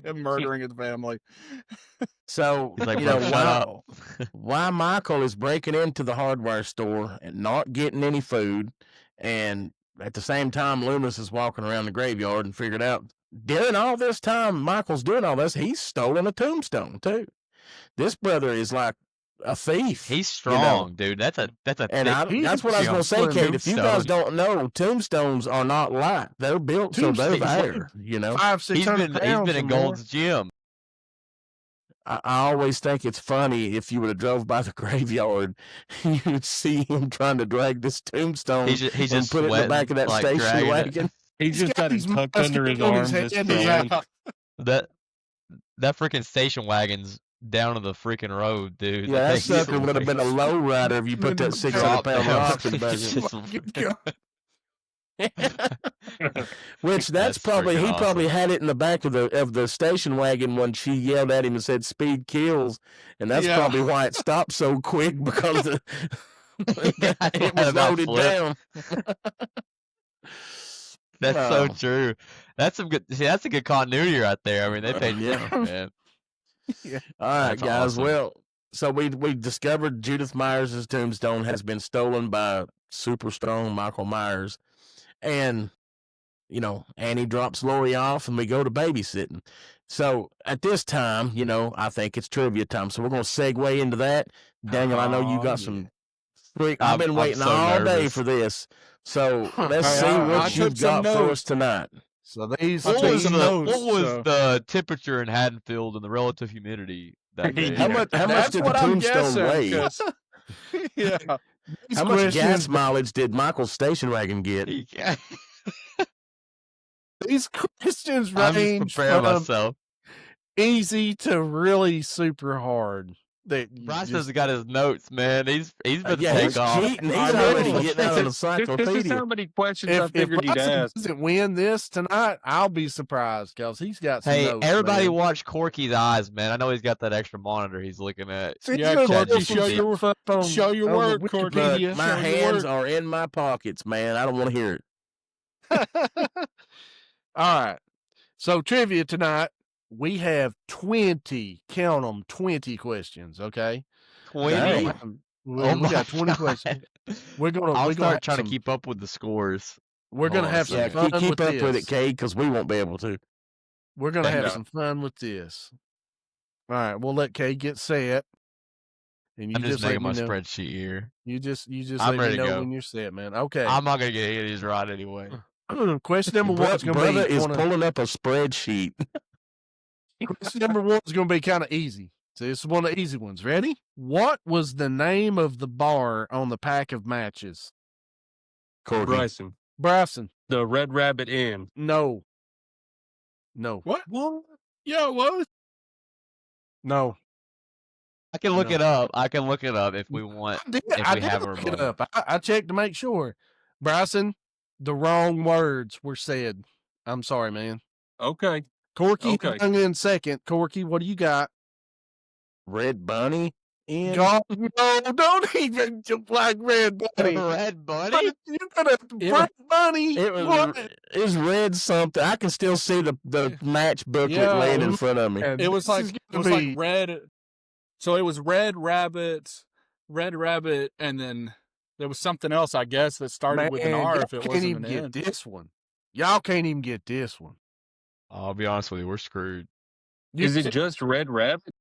him murdering his family. so, He's like, you know, "Bro, shut up." why Michael is breaking into the hardware store and not getting any food, and at the same time Loomis is walking around the graveyard and figured out during all this time Michael's doing all this, he's stolen a tombstone too. This brother is like a thief. He's you know? strong, dude. That's a And that's what I was going to say, Kate. If you guys don't know, tombstones are not light. They're built so they're there, you know. 500-600 he's pounds been or in more. Gold's Gym. I always think it's funny if you would have drove by the graveyard, you would see him trying to drag this tombstone He's and just put it in the back of that sweating, like, station dragging it. wagon. He He's just got got it these tucked under his muskets on arm, his just head. chilling. Yeah. That freaking station wagon's down to the freaking road, dude. Yeah, that thing's sucker would have been a low rider if you put that 600-pound rock in the back. Which that's probably freaking he probably awesome. had it in the back of the station wagon when she yelled at him and said "speed kills," and that's Yeah. probably why it stopped so quick because it It was about loaded flipped. down. That's so Oh. true. That's some good. See, that's a good continuity right there. I mean, they paid Yeah. for it, man. All right, That's guys. awesome. Well, so we discovered Judith Myers' tombstone has been stolen by super strong Michael Myers, and Annie drops Laurie off and we go to babysitting. So at this time, I think it's trivia time. So we're going to segue into that. Daniel, I know you got some freak. I've been waiting so all day nervous. for this. So let's Hey, see I what took you've some got for us notes. tonight. So these. I What took was some the notes, what was so- the temperature in Haddonfield and the relative humidity that day? How much That's did the what I'm tombstone guessing, weigh? 'cause- yeah. These How much gas questions- mileage did Michael's station wagon get? Yeah. These questions I'm just range preparing from myself. easy to really super hard. Bryce has got his notes, man. He's about to Yeah, take he's off. cheating. He's I already know. getting out of the This is how encyclopedia. many questions I If figured you'd Bryson ask. doesn't win this tonight, I'll be surprised because he's got some Hey, notes. everybody man. watch Corky's eyes, man. I know he's got that extra monitor he's looking at. Yeah, Look, Corky, there's some show your- stuff on- show your on the work, Corky. Look, Wikipedia. my Show your hands work. are in my pockets, man. I don't want to hear it. All right. So trivia tonight, we have 20, count them, 20 questions, okay? 20. Dang. We Oh we got my 20 questions. We're gonna I'll we're gonna start have trying some, to keep up with the scores. we're gonna Hold on a have some Yeah, second. fun keep with up this. with it, Cade, because we won't be able to. We're gonna have No. some fun with this. All right, we'll let Kay get set. And you I'm just let making me my know. spreadsheet here. You just I'm let ready me to know go. when you're set, man. Okay. I'm not gonna get any of these right anyway. Question number one is gonna Brother be is kinda- pulling up a spreadsheet. question number one is gonna be kind of easy. So this is one of the easy ones. Ready? What was the name of the bar on the pack of matches? Corky. Bryson, Bryson. the Red Rabbit Inn. No. No. What? Yeah, what? No. I can look No. it up. I can look it up if we want. I did, If I we did have a look it remote. up. I checked to make sure. Bryson, the wrong words were said. I'm sorry, man. Okay. Corky Okay. hung in second. Corky, what do you got? Red Bunny in. God, no, don't even jump like Red Bunny. Red Bunny? You're gonna It Red Bunny. It was red something. I can still see the match booklet Yeah, laying it in was- front of me. And It was this like is it gonna was like be- red. So it was Red Rabbit, and then there was something else, I guess, that started with an Man, R y'all if it can't wasn't even an get N. this one. Y'all can't even get this one. I'll be honest with you, we're screwed. Is it just Red Rabbit?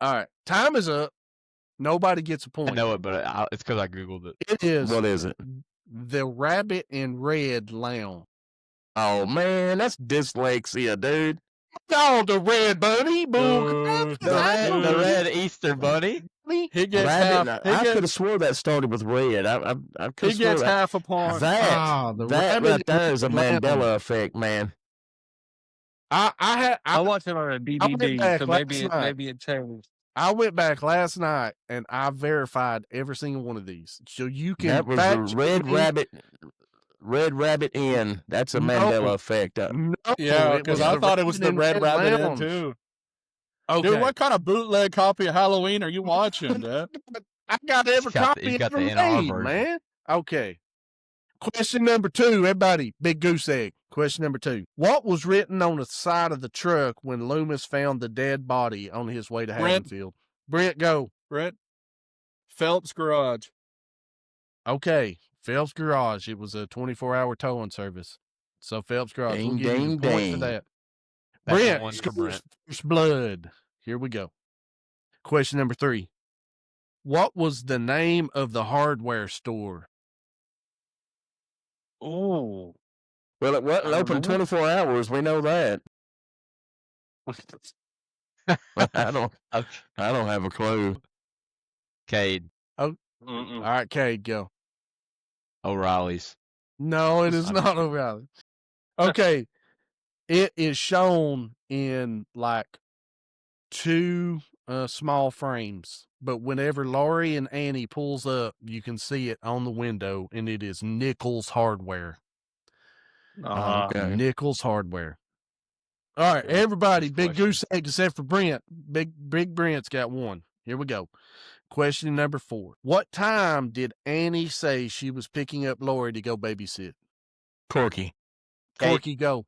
All right? Time is up. Nobody gets a I point. know it, but it's because I googled it. It is What is it? the Rabbit and Red Lounge. Oh man, that's dyslexia, dude. Oh, the Red Bunny. Dude, The red Easter bunny. He gets Rabbit, half. I He could have gets, swore that started with red. I could he have swore gets that. half a point. Ah, the That Rabbit right there is a and Red Mandela Lounge. effect, man. I watched it on a DVD, back so last night. maybe it changed. I went back last night and I verified every single one of these. So you can That was fact the Red check me. Rabbit Inn. That's a No. Mandela effect. No, Yeah, it because was I the thought it was the and Red Rabbit Inn Lounge. too. Okay. Dude, what kind of bootleg copy of Halloween are you watching, Dad? I got every He's got the- copy he's got ever the NR made, version. man. Okay. Question number 2, everybody, big goose egg. Question number 2. What was written on the side of the truck when Loomis found the dead body on his way to Brent. Haddonfield? Brent, go. Brett? Phelps Garage. Okay. Phelps Garage. It was a 24-hour towing service. So Phelps Garage. Ding, we'll give you ding, the point ding. for that. That's Brent, one for scores Brent. First blood. Here we go. Question number 3. What was the name of the hardware store? Oh. Well, it wasn't I don't open know. 24 hours. We know that. I don't have a clue. Cade. All right, Cade, go. O'Reilly's. No, it is I'm- not O'Reilly. Okay. It is shown in like 2 small frames, but whenever Laurie and Annie pulls up, you can see it on the window, and it is Nichols Hardware. Okay. Nichols Hardware. All right, everybody, Next big question. goose egg except for Brent. Big Brent's got one. Here we go. Question number 4. What time did Annie say she was picking up Laurie to go babysit? Corky. Corky, go.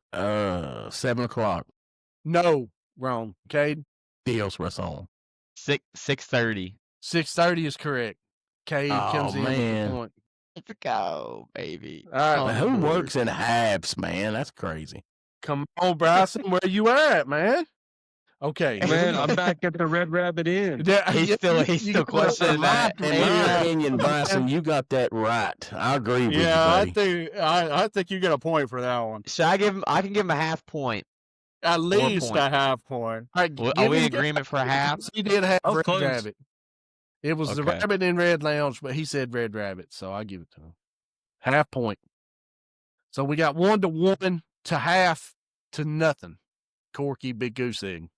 7 o'clock. No, wrong. Cade, Deals what's on. 6:30. 6:30 is correct. Cade Oh, comes in with man. the point. Let's go, baby. All right, On the Who board. works in halves, man? That's crazy. come on, Bryson, where you at, man? Okay, here we Man, go. I'm back at the Red Rabbit Inn. Yeah, He's yeah, still you got it. questioning that. In my opinion, Bryson, you got that right. I agree with you, Yeah, buddy. I think you get a point for that one. Should I give him? I can give him a half point. At least point. a half point. All right, Are give we in him- agreement for a half? He did have I was Red close. Rabbit. It was the Okay. Rabbit in Red Lounge, but he said Red Rabbit, so I give it to him. Half point. So we got 1-1 to half to nothing. Corky, big goose egg.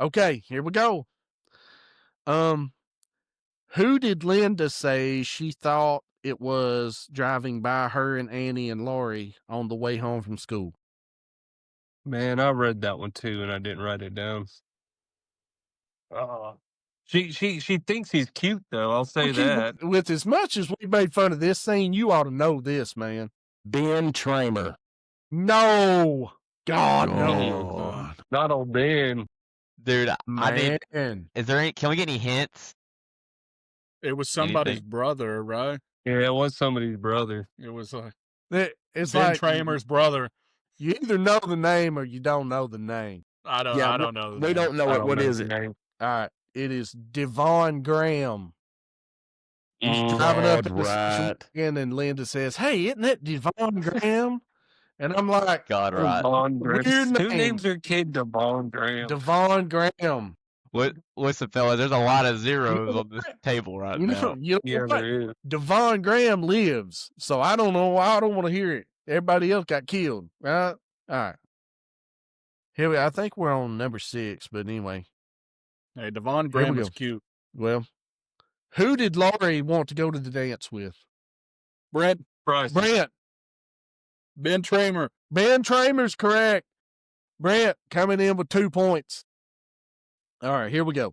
Okay, here we go. Who did Linda say she thought it was driving by her and Annie and Laurie on the way home from school? Man, I read that one too, and I didn't write it down. She thinks he's cute though. I'll say Okay, that. with as much as we made fun of this scene, you ought to know this, man. Ben Tramer. No. God, no. Oh. Not old Ben. Dude, I need. Man. Is there any? Can we get any hints? It was somebody's Anything. brother, right? Yeah, it was somebody's brother. It was It's Ben like Tramer's brother. you either know the name or you don't know the name. I don't Yeah, know. We don't know I it. don't What know is the it? name. All right. It is Devon Graham. He's driving up in the station right. wagon and Linda says, "Hey, isn't that Devon Graham?" And I'm like, God, right. Devon Weird Graham. Who name. names their kid Devon Graham? Devon Graham. Listen, fellas, there's a lot of zeros on this table right You now. know, you know Yeah, what? there is. Devon Graham lives, so I don't know. I don't want to hear it. Everybody else got killed, right? All right. Here I think we're on number 6, but anyway. Hey, Devon we Graham go. is cute. Well, who did Laurie want to go to the dance with? Brent, Bryce. Brent. Ben Tramer. Ben Tramer's correct. Brent coming in with 2 points. All right, here we go.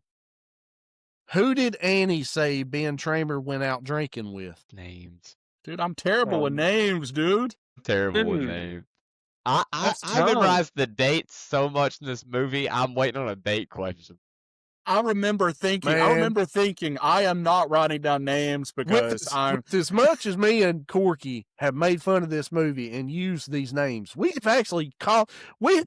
Who did Annie say Ben Tramer went out drinking with? Names. Dude, I'm terrible with names, dude. Terrible with Dude. names. I That's tough. memorized the dates so much in this movie. I'm waiting on a date question. I remember thinking, I am not writing down names because With as much as me and Corky have made fun of this movie and used these names, we've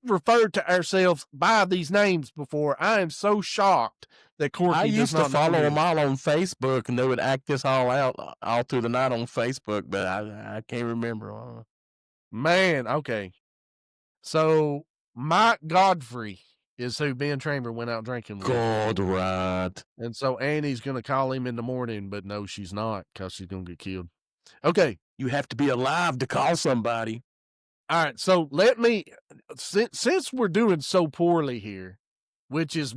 referred to ourselves by these names before. I am so shocked that Corky I does used to not know follow this. them all on Facebook, and they would act this all out all through the night on Facebook, but I can't remember. Man, okay. So Mike Godfrey is who Ben Tramer went out drinking with. God, right. And so Annie's going to call him in the morning, but no, she's not because she's going to get killed. Okay. You have to be alive to call somebody. All right. So let me, since we're doing so poorly here, which is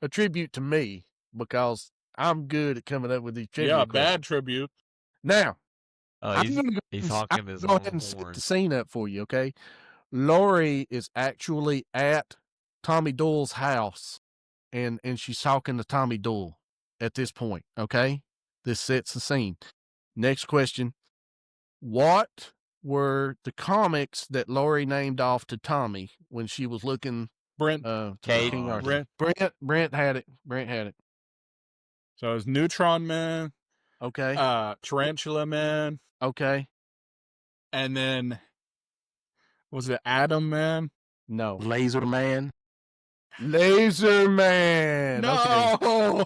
a tribute to me because I'm good at coming up with these tribute questions. bad tribute. Now, He's honking his go own ahead and set horn. the scene up for you, okay? Laurie is actually at Tommy Doyle's house, and she's talking to Tommy Doyle at this point, okay? This sets the scene. Next question. What were the comics that Laurie named off to Tommy when she was looking Brent. to Kate. King Arthur? Brent had it. Brent had it. So it was Neutron Man, Okay. Tarantula Man, Okay. and then was it Atom Man? No. Laser Man. Laser Man. No. Okay.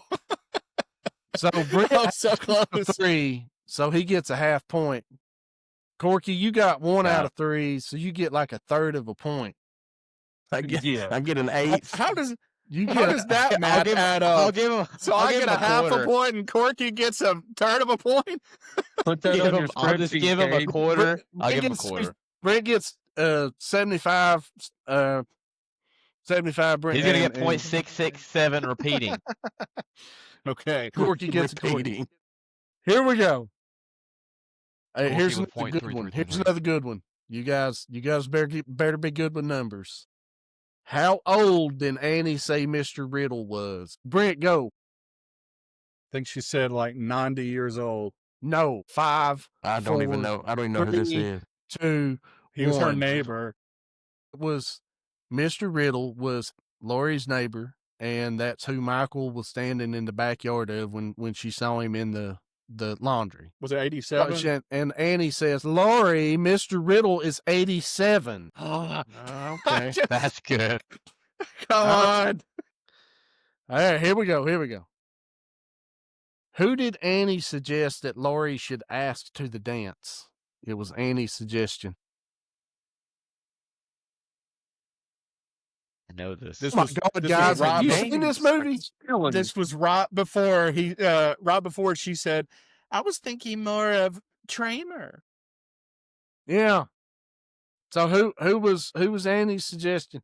So Brent I'm so close. 3, so he gets a half point. Corky, you got 1 out of 3, so you get like a third of a point. I get Yeah. an 8. How does You how get does that I'll math give, add I'll up? give him. So I'll I give get him a half quarter. a point, and Corky gets a third of a point. Put that Give on him, your I'll just spreadsheet, give him a Kate. quarter. I'll Brent give him a gets- quarter. Brent gets 75. 75. Brent He's gonna get and- .667 repeating. Okay. Corky gets a Corky. Repeating. Here we go. Hey, Corky here's with another good one. 0.333. Here's another good one. You guys better be good with numbers. How old did Annie say Mr. Riddle was? Brent, go. I think she said like 90 years old. No, 5. I don't even 4, know. I don't even know who this 3, is. 2. He was her 1. neighbor. It was Mr. Riddle was Laurie's neighbor, and that's who Michael was standing in the backyard of when she saw him in the the laundry. Was it 87? And Annie says, Laurie, Mr. Riddle is 87. Okay. That's good. Come on. All right, here we go. Who did Annie suggest that Laurie should ask to the dance? It was Annie's suggestion. I know this. This Oh my was, God, this guys, was right have you before- seen this movie? This was right before she said, I was thinking more of Tramer. Yeah. So who was Annie's suggestion?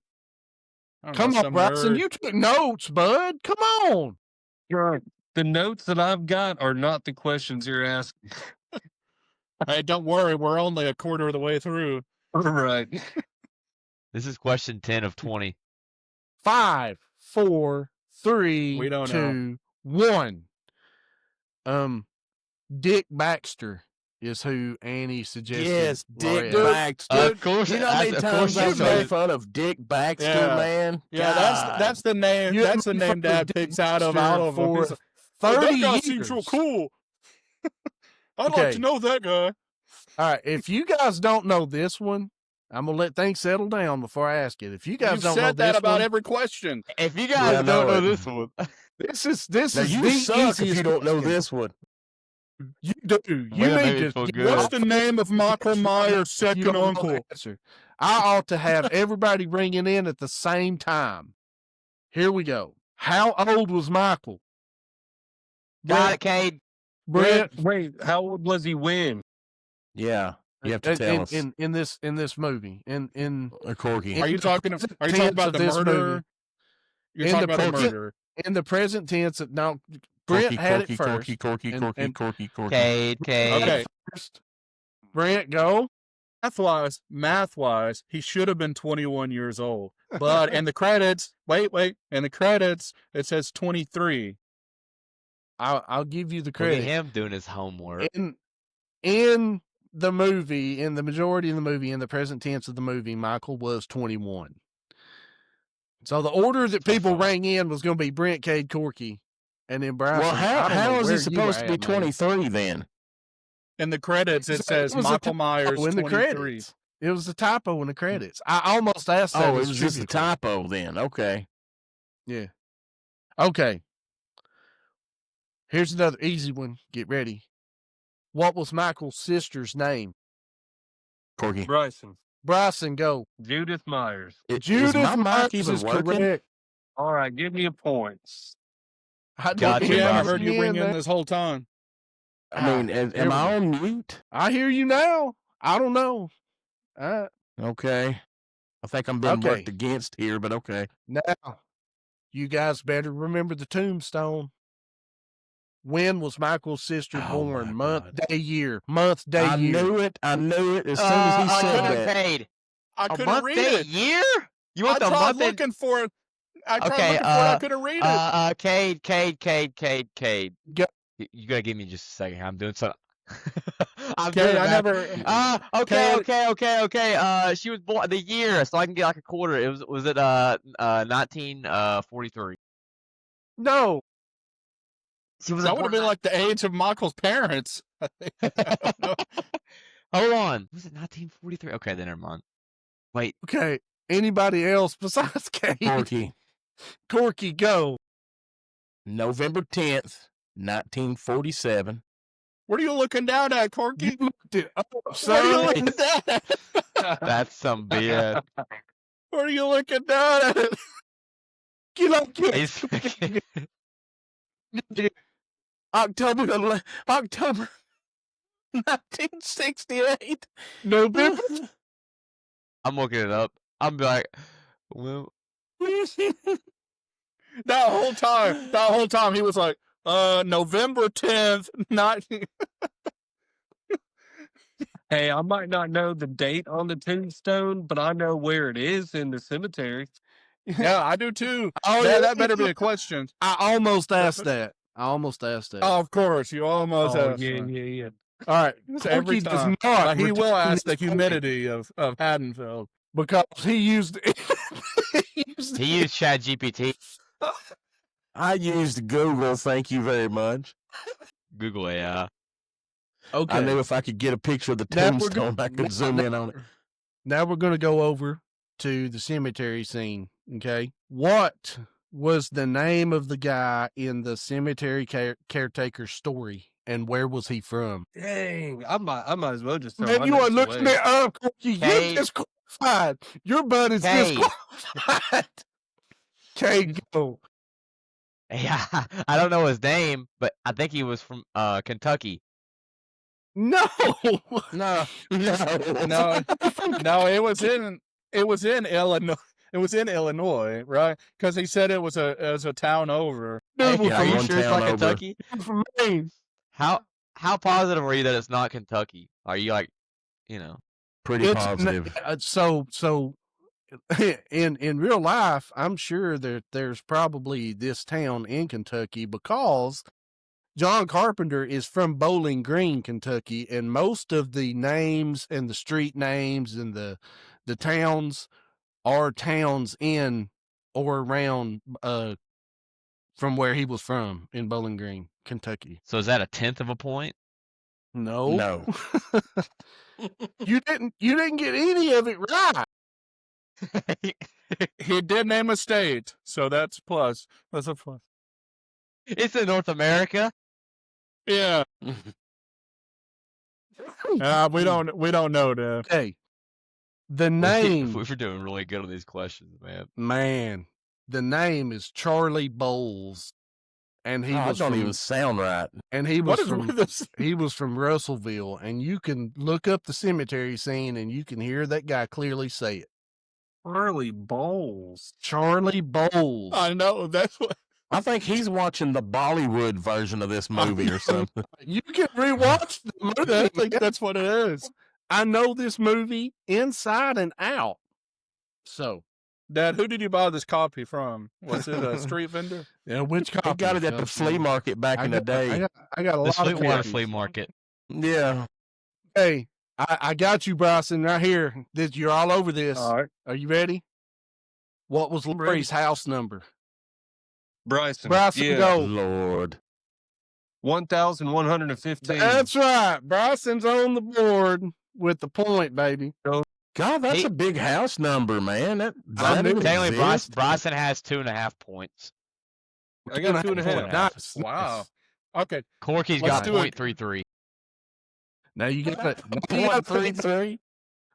I don't Come know, on, some Bryson, nerd. you took notes, bud. Come on. Right. The notes that I've got are not the questions you're asking. Hey, don't worry, we're only a quarter of the way through. Right. This is question 10 of 20. 5, 4, 3, We don't 2, 1. Dick Baxter is who Annie suggested. Yes, Laurie Dick ask. Baxter. Of course, You know how many of times course I you made did. fun of Dick Baxter, Yeah. man? Yeah, God. that's the name. You That's the haven't name fucked Dad with picks Dick out of Baxter them. for He's like, 30 that guy years. seems real cool. I'd Okay. like to know that guy. All right, if you guys don't know this one, I'm gonna let things settle down before I ask it. If you guys You've don't know said that this about one, every question. If you Yeah, guys I don't know know it. this one, this Now, is you the suck if easiest you don't know question. this one. You do. You Way to make need me to. feel get good. What's off the name of Michael Myers' if you second don't know the uncle? answer. I ought to have everybody ringing in at the same time. Here we go. How old was Michael? got it, Cade. Brett, Wait, how old was he when? Yeah, you have to tell us. in this movie. In Corky. Are you talking present about tense the of this murderer? movie. You're In talking the about the present- murderer. in the present tense of now, Brent had it first. Corky. Cade. Okay. First. Brent, go. Math-wise, he should have been 21 years old. But in the credits, wait, in the credits, it says 23. I'll give you the Look at credit. him doing his homework. In the movie, in the majority of the movie, in the present tense of the movie, Michael was 21. So the order that people rang in was going to be Brent, Cade, Corky, and then Bryson. Well, I don't know how is where he you supposed were to be at, man. 23 then? In the credits, it says was a Michael typo Myers in the 23. credits. It was a typo in the credits. I almost asked that. Oh, it as was just a trivia. typo then. Okay. Yeah. Okay. Here's another easy one. Get ready. What was Michael's sister's name? Corky. Bryson. Bryson, go. Judith Myers. Judith is my mic Myers even is working? correct. All right, give me a point. I Gotcha, We haven't Bryson. heard you ring in this whole time. I mean, am I on mute? I hear you now. I don't know. Okay. I think I'm being Okay. worked against here, but okay. Now, you guys better remember the tombstone. When was Michael's sister Oh, born? my Month, God. day, year. Month, day, I year. knew it as soon as he said that. Cade. I A couldn't month, read day, it. year? You I want the tried month and looking for it. I Okay, couldn't read it. Cade. Go. You gotta give me just a second. I'm doing something. I'm Okay, doing I math. never. Okay. She was born the year, so I can get like a quarter. It was it 1943. No. She was That would have born been like the age of Michael's parents. I think. I don't know. Hold on. Was it 1943? Okay, then never mind. Wait. Okay. Anybody else besides Kate? Corky. Corky, go. November 10th, 1947. What are you looking down at, Corky? You looked it up, What are you son. looking down at? That's some BS. What are you looking down at? Get up, He's- October 1968. November. I'm looking it up. I'm like, well, That whole time, he was like, November 10th, 19. Hey, I might not know the date on the tombstone, but I know where it is in the cemetery. Yeah, I do too. Oh, Yeah, yeah. that better be a question. I almost asked that. Oh, of course, you almost Oh, asked. yeah. All right. It's every Corky does time. not. But he will retain ask the his humidity of Haddonfield. because he used he used ChatGPT. I used Google, thank you very much. Google AI. Okay. I knew if I could get a picture of the Now we're tombstone, I could zoom in on it. Now we're going to go over to the cemetery scene. Okay. What was the name of the guy in the cemetery caretaker story, and where was he from? Dang, I might as well just throw Man, my you are notes looking away. it up. You're Hey. disqualified. Your butt is Hey. disqualified. Okay, go. Yeah, I don't know his name, but I think he was from Kentucky. No. No, it was in Illinois. It was in Illinois, right? Because he said it was a town over. Dude, Hey, Yeah, are you one sure it's town not over. Kentucky? from Maine. How positive are you that it's not Kentucky? Are you like, Pretty It's positive. so in real life, I'm sure that there's probably this town in Kentucky because John Carpenter is from Bowling Green, Kentucky, and most of the names and the street names and the towns are towns in or around from where he was from in Bowling Green, Kentucky. so is that a 10th of a point? No. No. You didn't get any of it right. He did name a state, so that's plus. That's a plus. It's in North America. Yeah. We don't know that. Hey, the name, We're doing really good on these questions, man. man, the name is Charlie Bowles, and he Oh, was that don't from, even sound right. and he What was is from with this? he was from Russellville, and you can look up the cemetery scene, and you can hear that guy clearly say it. Charlie Bowles. Charlie Bowles. I know that's what. I think he's watching the Bollywood version of this movie or something. You can rewatch the movie. I think that's what it is. I know this movie inside and out. So, Dad, who did you buy this copy from? Was it a street vendor? yeah, which copy? He got it at the flea market back in the day. I got a The lot of Sweetwater copies. Flea Market. Yeah. Hey, I got you, Bryson, right here. You're all over this. All right. Are you ready? What was Laurie's house number? Bryson. Bryson, go. Lord. 1,115. That's right. Bryson's on the board with the point, baby. God, that's He- a big house number, man. That knew even it. Technically, exist? Bryson has 2.5 points. I got 2.5. Nice. Wow. Okay. Corky's Let's got do it. 0.33. Now you got it. Point three three.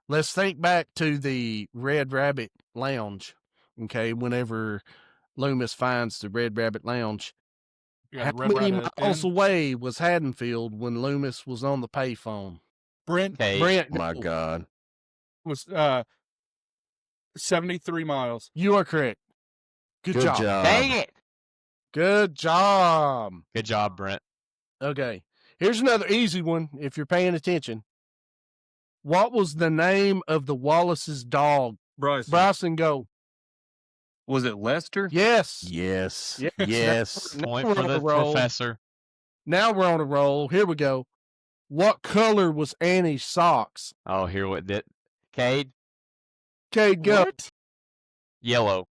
Let's think back to the Red Rabbit Lounge. Okay, whenever Loomis finds the Red Rabbit Lounge, Yeah, how Red many Rabbit miles Inn. away was Haddonfield when Loomis was on the payphone? Brent Okay. Brent, My go. God. was 73 miles. You are correct. Good job. Dang it! Good job. Good job, Brent. Okay. Here's another easy one if you're paying attention. What was the name of the Wallace's dog? Bryson. Bryson, go. Was it Lester? Yes. Yes. Yes. Yes. Now Point we're for on the a roll. professor. Now we're on a roll. Here we go. What color was Annie's socks? Oh, here what did Cade? Okay, go. What? Yellow.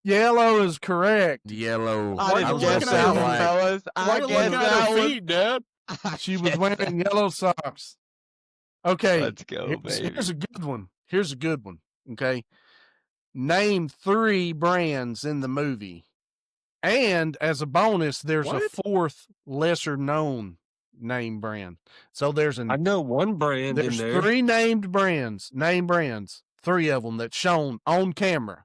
Yellow is correct. Yellow. I was guess gonna say that black. fellas. Why look at her feet, Dad? She was wearing yellow socks. Okay. Let's go, baby. Here's a good one. Here's a good one. Okay. Name 3 brands in the movie. And as a bonus, there's a What? 4th lesser known name brand. So there's I know one brand there's in there. 3 named brands, 3 of them that's shown on camera.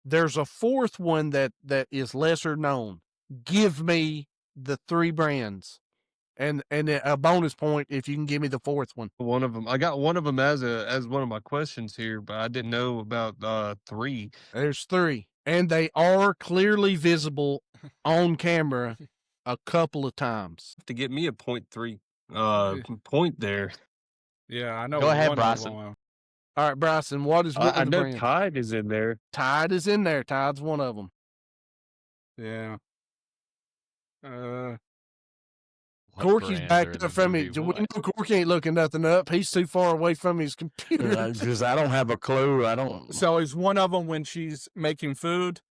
There's a 4th one that is lesser known. Give me the 3 brands. And a bonus point if you can give me the 4th one. One of them. I got one of them as one of my questions here, but I didn't know about 3. There's 3. And they are clearly visible on camera a couple of times. To get me a 0.3 point there. Yeah, I know. Go ahead, one of Bryson. them. All right, Bryson, what is one I of the know brands? Tide is in there. Tide is in there. Tide's one of them. Yeah. What Corky's brands are backed in up the from movie? it. We What? know Corky ain't looking nothing up. He's too far away from his computer. Because I don't have a clue. I don't. So is one of them when she's making food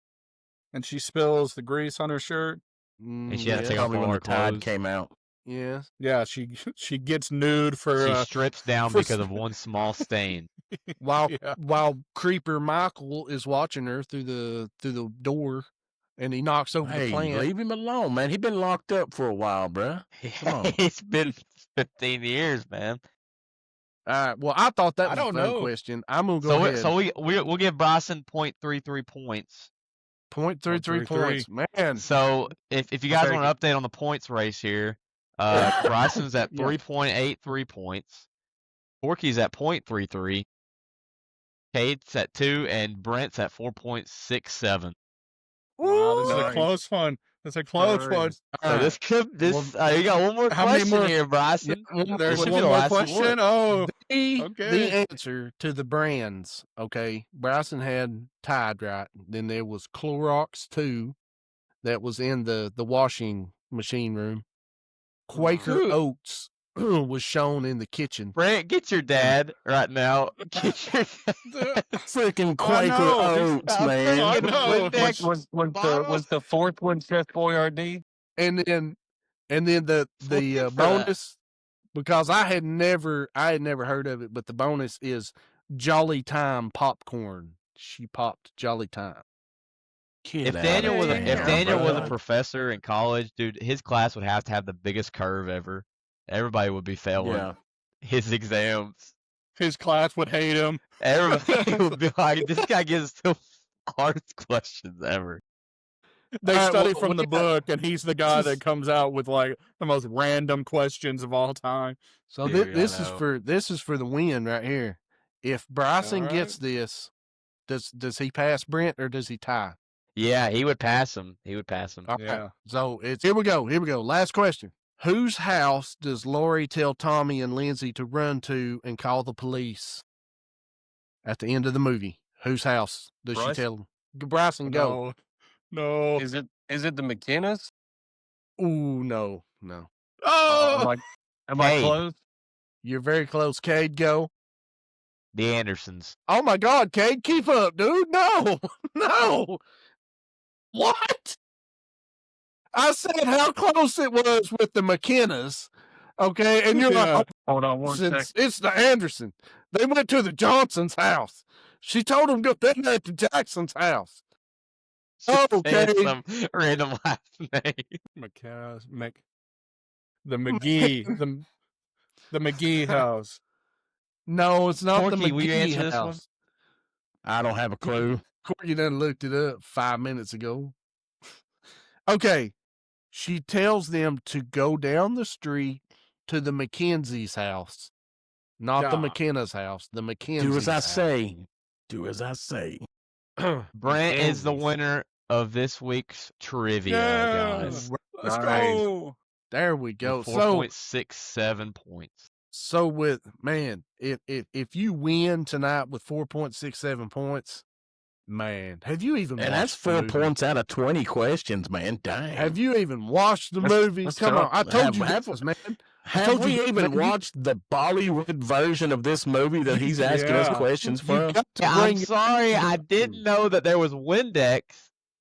and she spills the grease on her shirt? And she had to take off Probably all when her the tide clothes. came out. Yes. Yeah, she gets nude for She strips down for because of one small stain. While yeah. while Creeper Michael is watching her through the door, and he knocks over the Hey, plant. leave him alone, man. He been locked up for a while, bruh. Come on. It's been 15 years, man. All right. Well, I thought that I was a don't fun know. question. I'm gonna go ahead. So we'll give Bryson 0.33 points. 0.33 points, man. So if you guys want an update on the points race here, Bryson's at 3.83 points. Porky's at 0.33. Kate's at 2, and Brent's at 4.67. Wow, this is a Nice. close one. That's a close one. So this could you got one more How many question more- here, Bryson. There's This should be one the more last question. one. Oh, The okay. answer to the brands, okay, Bryson had Tide right. Then there was Clorox 2 that was in the washing machine room. Quaker Ooh. Oats was shown in the kitchen. Brent, get your dad right now. Get your Freaking I Quaker know. Oats, I man. know. Was the fourth one Chef Boyardee? And then the that. bonus, because I had never heard of it, but the bonus is Jolly Time popcorn. She popped Jolly Time. If Daniel was a bruh. professor in college, dude, his class would have to have the biggest curve ever. Everybody would be failing Yeah. his exams. His class would hate him. Everybody would be like, "This guy gives the hardest questions ever." They All right, study well, from the yeah. book, and he's the guy that comes out with like the most random questions of all time. So Dude, I this is know. for the win right here. If Bryson All gets this, does he pass Brent or does he tie? Yeah, he would pass him. He would pass him. All right. Yeah. So it's here we go. Last question. Whose house does Laurie tell Tommy and Lindsay to run to and call the police? At the end of the movie, whose house does she Bryce? tell them? Bryson, go. No. Is it the McKennas? Ooh, no. Oh, Am I Hey. close? You're very close, Cade. Go. The Andersons. Oh my God, Cade, keep up, dude. No, no. What? I said how close it was with the McKennas. Okay, and you're Yeah. like, Hold on one second. it's the Anderson. They went to the Johnson's house. She told them go they went to Jackson's house. Okay. Saying some random last name. The McGee, the McGee house. No, it's not Corky, the will you McGee answer this one? house. I don't have a clue. Corky done looked it up 5 minutes ago. Okay. She tells them to go down the street to the McKenzie's house. Not the Yeah. McKenna's house. The McKenzie's Do as I house. say. Do as I say. Brent is the Kansas. winner of this week's trivia, guys. Let's Nice. go. There we go. With So 4.67 points. So with man, if you win tonight with 4.67 points, man, have you even And that's watched the 4 movie? points out of 20 questions, man. Dang. Have you even watched the movie? that's Come on, tough. I told you Have- this, man. Have told we you, even man, you- watched the Bollywood version of this movie that he's asking us Yeah. questions You from? got to Yeah, bring I'm it- sorry, I didn't know that there was Windex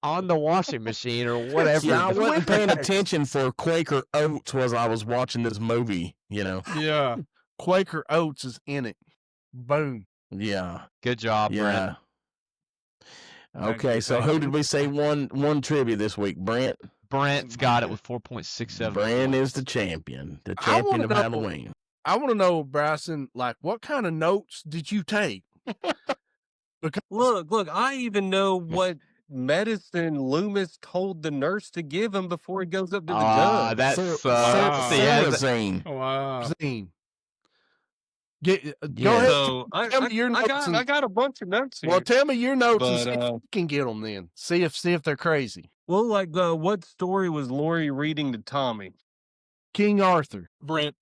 on the washing machine or whatever. Yeah, I the wasn't paying Windex. attention for Quaker Oats as I was watching this movie, you know? Yeah. Quaker Oats is in it. Boom. Yeah. Good job, Brent. Yeah. Okay, so who did we say won trivia this week? Brent? Brent's got it with 4.67. Brent is the champion. The I champion wanna of know- Halloween. I want to know, Bryson, like what kind of notes did you take? Because Look, I even know what medicine Loomis told the nurse to give him before he goes up to the judge. That Cer- sucks. cer- He has- Cerazine. Wow. Zine. Go Yeah. ahead. So tell me your notes I got a bunch of notes here. Well, tell me your notes and But, see if you can get them. Then see if they're crazy. Well, like, what story was Laurie reading to Tommy? King Arthur. Brent.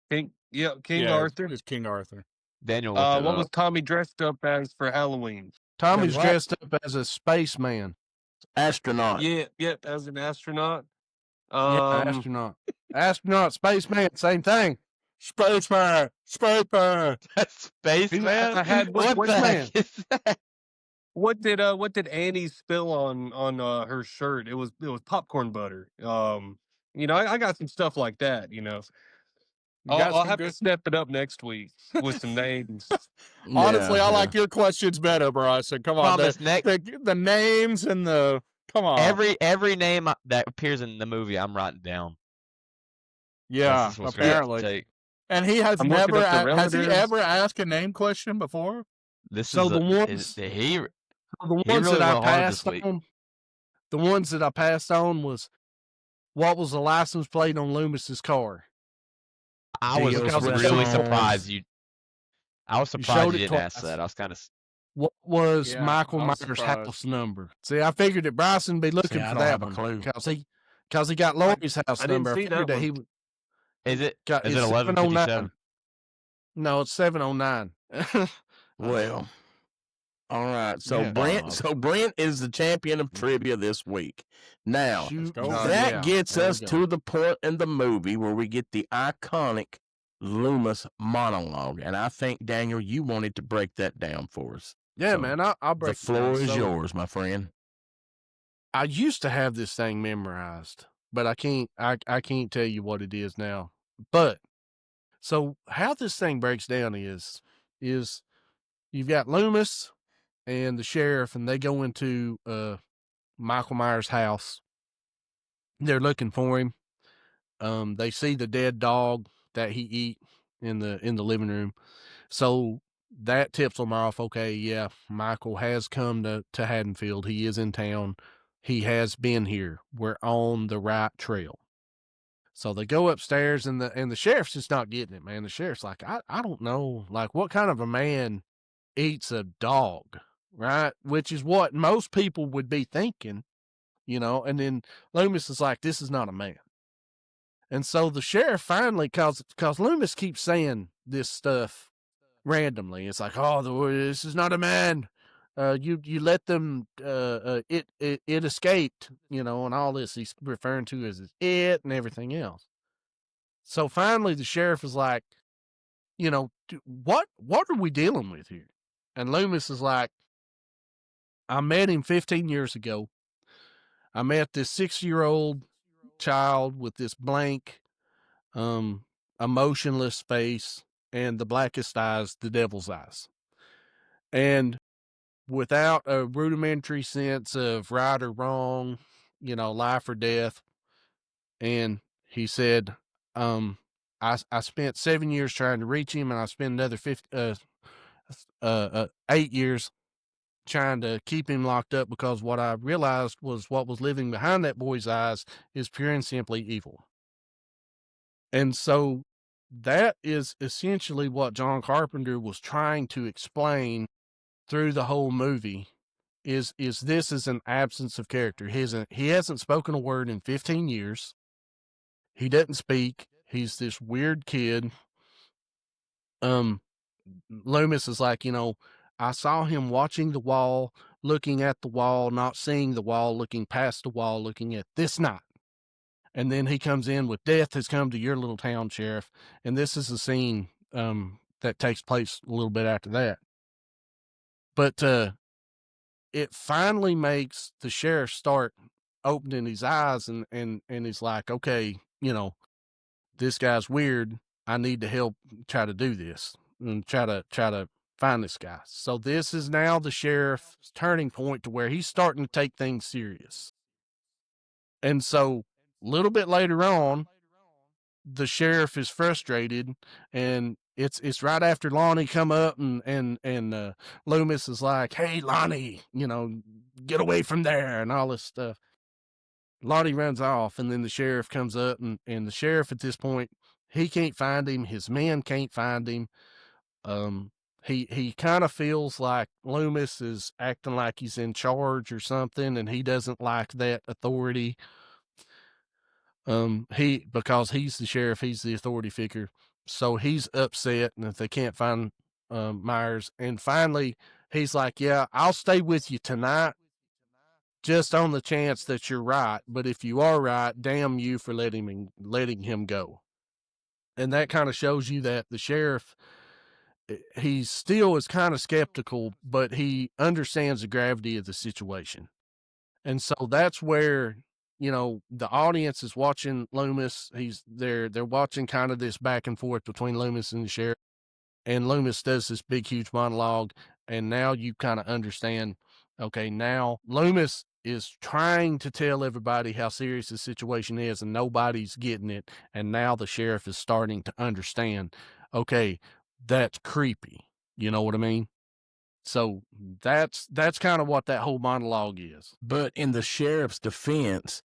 King Yeah, Arthur. It's King Arthur. Daniel What looked it was up. Tommy dressed up as for Halloween? Tommy's what? dressed up as a spaceman. Astronaut. Yeah, as an astronaut. Yeah, astronaut. Astronaut, spaceman, same thing. Spaceman. That's Spaceman? I had what which the man? heck is that? What did Annie spill on her shirt? It was popcorn butter. I got some stuff like that. I'll have to step it up next week with some names. Honestly, I Yeah. like your questions better, Bryson. Come on, Promise, the names and the come on. every name that appears in the movie, I'm writing down. Yeah, That's what's gonna have to apparently. take. And he has I'm looking never up the has he relatives. ever asked a name question before? This So is the a, ones, he the he ones really that I went hard this passed week. on, the ones that I passed on was what was the license plate on Loomis's car? I was Because it really showed surprised twice. I was You surprised showed you it didn't ask twice. that. I was kind of. What was Yeah, Michael I was Myers' surprised. house number? See, I figured that Bryson would be looking I for don't that have a one clue. because he got Laurie's house I didn't number. I see figured that that he one. would. Is it? Got, Is it it's 11:57? 709. No, it's 709. Well, all right. So Yeah, Brent, dog. so Brent is the champion of trivia this week. Now Shoot, go. that yeah, gets there we us go. to the point in the movie where we get the iconic Loomis monologue, and I think Daniel, you wanted to break that down for us. Yeah, So, man, I'll break the floor it down. is So, yours, my friend. I used to have this thing memorized, but I can't. I can't tell you what it is now. But so how this thing breaks down is you've got Loomis and the sheriff, and they go into Michael Myers' house. They're looking for him. They see the dead dog that he eat in the living room. So that tips them off. Okay, yeah, Michael has come to Haddonfield. He is in town. He has been here. We're on the right trail. So they go upstairs, and the sheriff's just not getting it, man. The sheriff's like, I don't know, like what kind of a man eats a dog, right? Which is what most people would be thinking, And then Loomis is like, this is not a man. And so the sheriff finally, cause Loomis keeps saying this stuff randomly. It's like, oh, this is not a man. You let them. It escaped, and all this he's referring to as it and everything else. So finally, the sheriff is like, what are we dealing with here? And Loomis is like, I met him 15 years ago. I met this 6-year-old child with this blank, emotionless face and the blackest eyes, the devil's eyes. And without a rudimentary sense of right or wrong, life or death. And he said, I spent 7 years trying to reach him, and I spent another 8 years trying to keep him locked up because what I realized was what was living behind that boy's eyes is pure and simply evil. And so that is essentially what John Carpenter was trying to explain through the whole movie is this is an absence of character. He hasn't spoken a word in 15 years. He doesn't speak. He's this weird kid. Loomis is like, I saw him watching the wall, looking at the wall, not seeing the wall, looking past the wall, looking at this night. And then he comes in with death has come to your little town, sheriff. And this is a scene that takes place a little bit after that. But it finally makes the sheriff start opening his eyes and he's like, okay, this guy's weird. I need to help try to do this and try to find this guy. So this is now the sheriff's turning point to where he's starting to take things serious. And so a little bit later on, the sheriff is frustrated, and it's right after Lonnie come up and Loomis is like, hey, Lonnie, get away from there and all this stuff. Lonnie runs off, and then the sheriff comes up, and the sheriff at this point, he can't find him. His men can't find him. He kind of feels like Loomis is acting like he's in charge or something, and he doesn't like that authority. Because he's the sheriff, he's the authority figure, so he's upset, and if they can't find Myers, and finally he's like, yeah, I'll stay with you tonight, just on the chance that you're right. But if you are right, damn you for letting him go. And that kind of shows you that the sheriff, he still is kind of skeptical, but he understands the gravity of the situation. And so that's where, the audience is watching Loomis. They're watching kind of this back and forth between Loomis and the sheriff, and Loomis does this big, huge monologue. And now you kind of understand, okay, now Loomis is trying to tell everybody how serious the situation is, and nobody's getting it. And now the sheriff is starting to understand, okay, that's creepy. You know what I mean? So that's kind of what that whole monologue is. But in the sheriff's defense,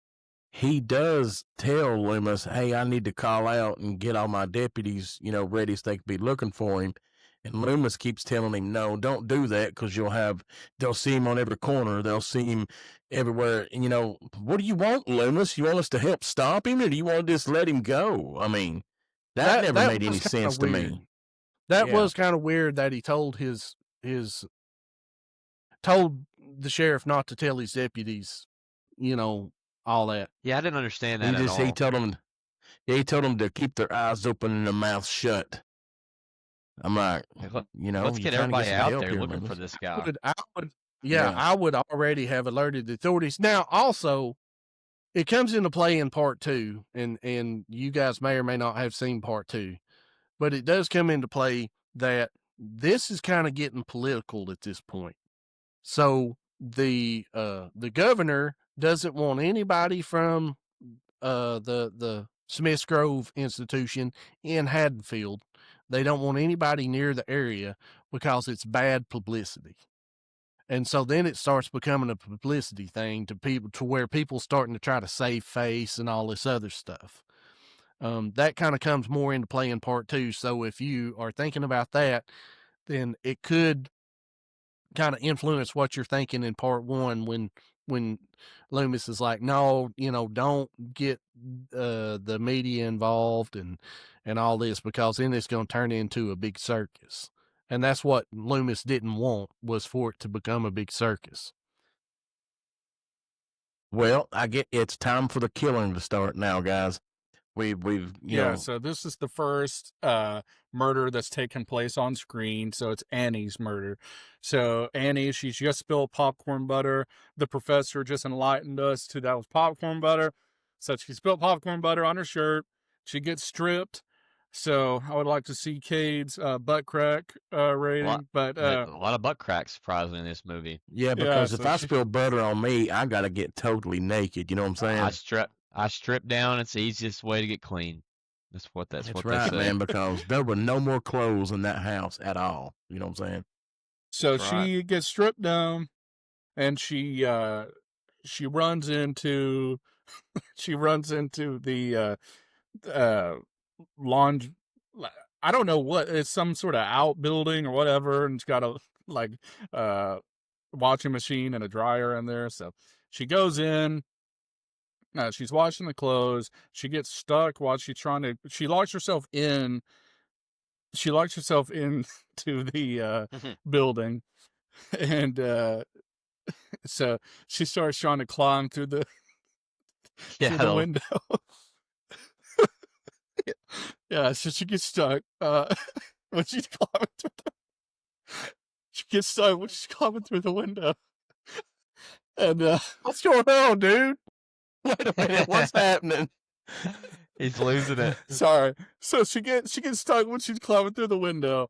he does tell Loomis, hey, I need to call out and get all my deputies, ready so they can be looking for him. And Loomis keeps telling him, no, don't do that, because they'll see him on every corner. They'll see him everywhere. And, what do you want, Loomis? You want us to help stop him, or do you want to just let him go? I mean, that never made any sense to me. That was kind of weird that he told told the sheriff not to tell his deputies, all that. Yeah, I didn't understand that at all. He told them to keep their eyes open and their mouths shut. I'm like, let's get everybody out there looking for this guy. I would already have alerted the authorities. Now, also, it comes into play in part 2, and you guys may or may not have seen part 2, but it does come into play that this is kind of getting political at this point. So the governor doesn't want anybody from the Smiths Grove institution in Haddonfield. They don't want anybody near the area because it's bad publicity. And so then it starts becoming a publicity thing to where people starting to try to save face and all this other stuff. That kind of comes more into play in part 2. So if you are thinking about that, then it could kind of influence what you're thinking in part 1 when Loomis is like, no, don't get the media involved and all this, because then it's going to turn into a big circus. And that's what Loomis didn't want, was for it to become a big circus. Well, I get it's time for the killing to start now, guys. So this is the first murder that's taken place on screen. So it's Annie's murder. So Annie, she's just spilled popcorn butter. The professor just enlightened us to that was popcorn butter. So she spilled popcorn butter on her shirt. She gets stripped. So I would like to see Cade's butt crack rating. A lot of butt cracks, surprisingly, in this movie. Yeah, because if I spill butter on me, I got to get totally naked. You know what I'm saying? I strip down. It's the easiest way to get clean. That's what right, they say. Man, because there were no more clothes in that house at all. You know what I'm saying? So she gets stripped down, and she runs into the laundry. I don't know what, it's some sort of outbuilding or whatever, and it's got a washing machine and a dryer in there. So she goes in. She's washing the clothes. She gets stuck while she's she locks herself in. She locks herself into the building, and so she starts trying to climb through the window. So she gets stuck when she's climbing through the window. And what's going on, dude? Wait a minute, what's happening? He's losing it. Sorry. So she gets stuck when she's climbing through the window.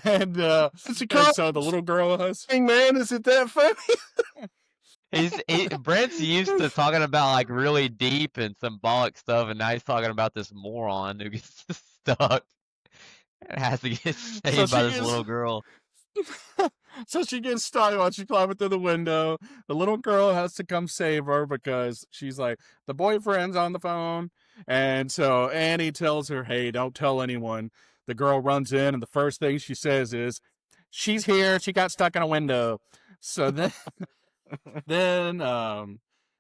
And so the little girl has, man, is it that funny? Brent's used to talking about like really deep and symbolic stuff, and now he's talking about this moron who gets stuck and has to get saved by this little girl. So she gets stuck while she's climbing through the window. The little girl has to come save her because she's like, the boyfriend's on the phone. And so Annie tells her, hey, don't tell anyone. The girl runs in, and the first thing she says is, she's here. She got stuck in a window. So then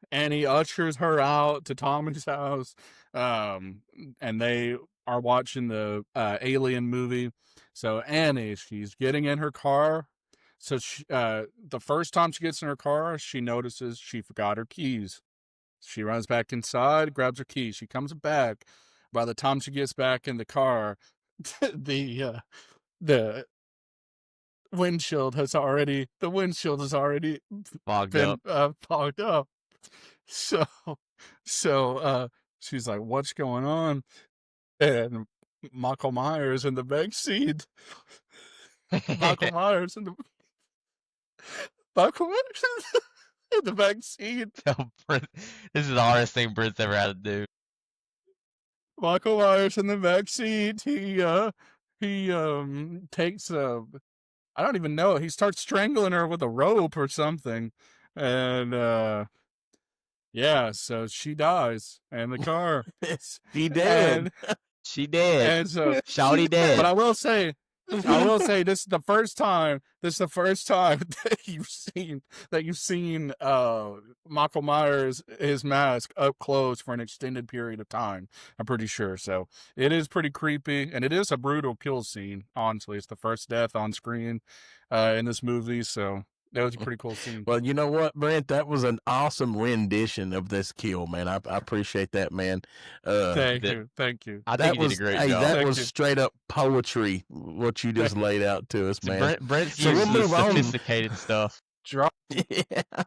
Annie ushers her out to Tommy's house. And they are watching the Alien movie. So Annie, she's getting in her car. So the first time she gets in her car, she notices she forgot her keys. She runs back inside, grabs her keys. She comes back. By the time she gets back in the car, the windshield has already fogged up. Fogged up. So So she's like, "What's going on?" And Michael Myers in the back seat. Michael Myers in the Michael Myers in the back seat. This is the hardest thing Brent's ever had to do. Michael Myers in the back seat. He takes I don't even know. He starts strangling her with a rope or something, and yeah, so she dies in the car. She did. She did. And so Shouty dead. But I will say, this is the first time that you've seen Michael Myers, his mask up close for an extended period of time. I'm pretty sure. So it is pretty creepy, and it is a brutal kill scene. Honestly, it's the first death on screen in this movie. So that was a pretty cool scene. Well, you know what, Brent? That was an awesome rendition of this kill, man. I appreciate that, man. Thank you. I think you did a great job. That was straight up poetry, what you just laid out to us, man. Brent's using the sophisticated stuff. Yeah.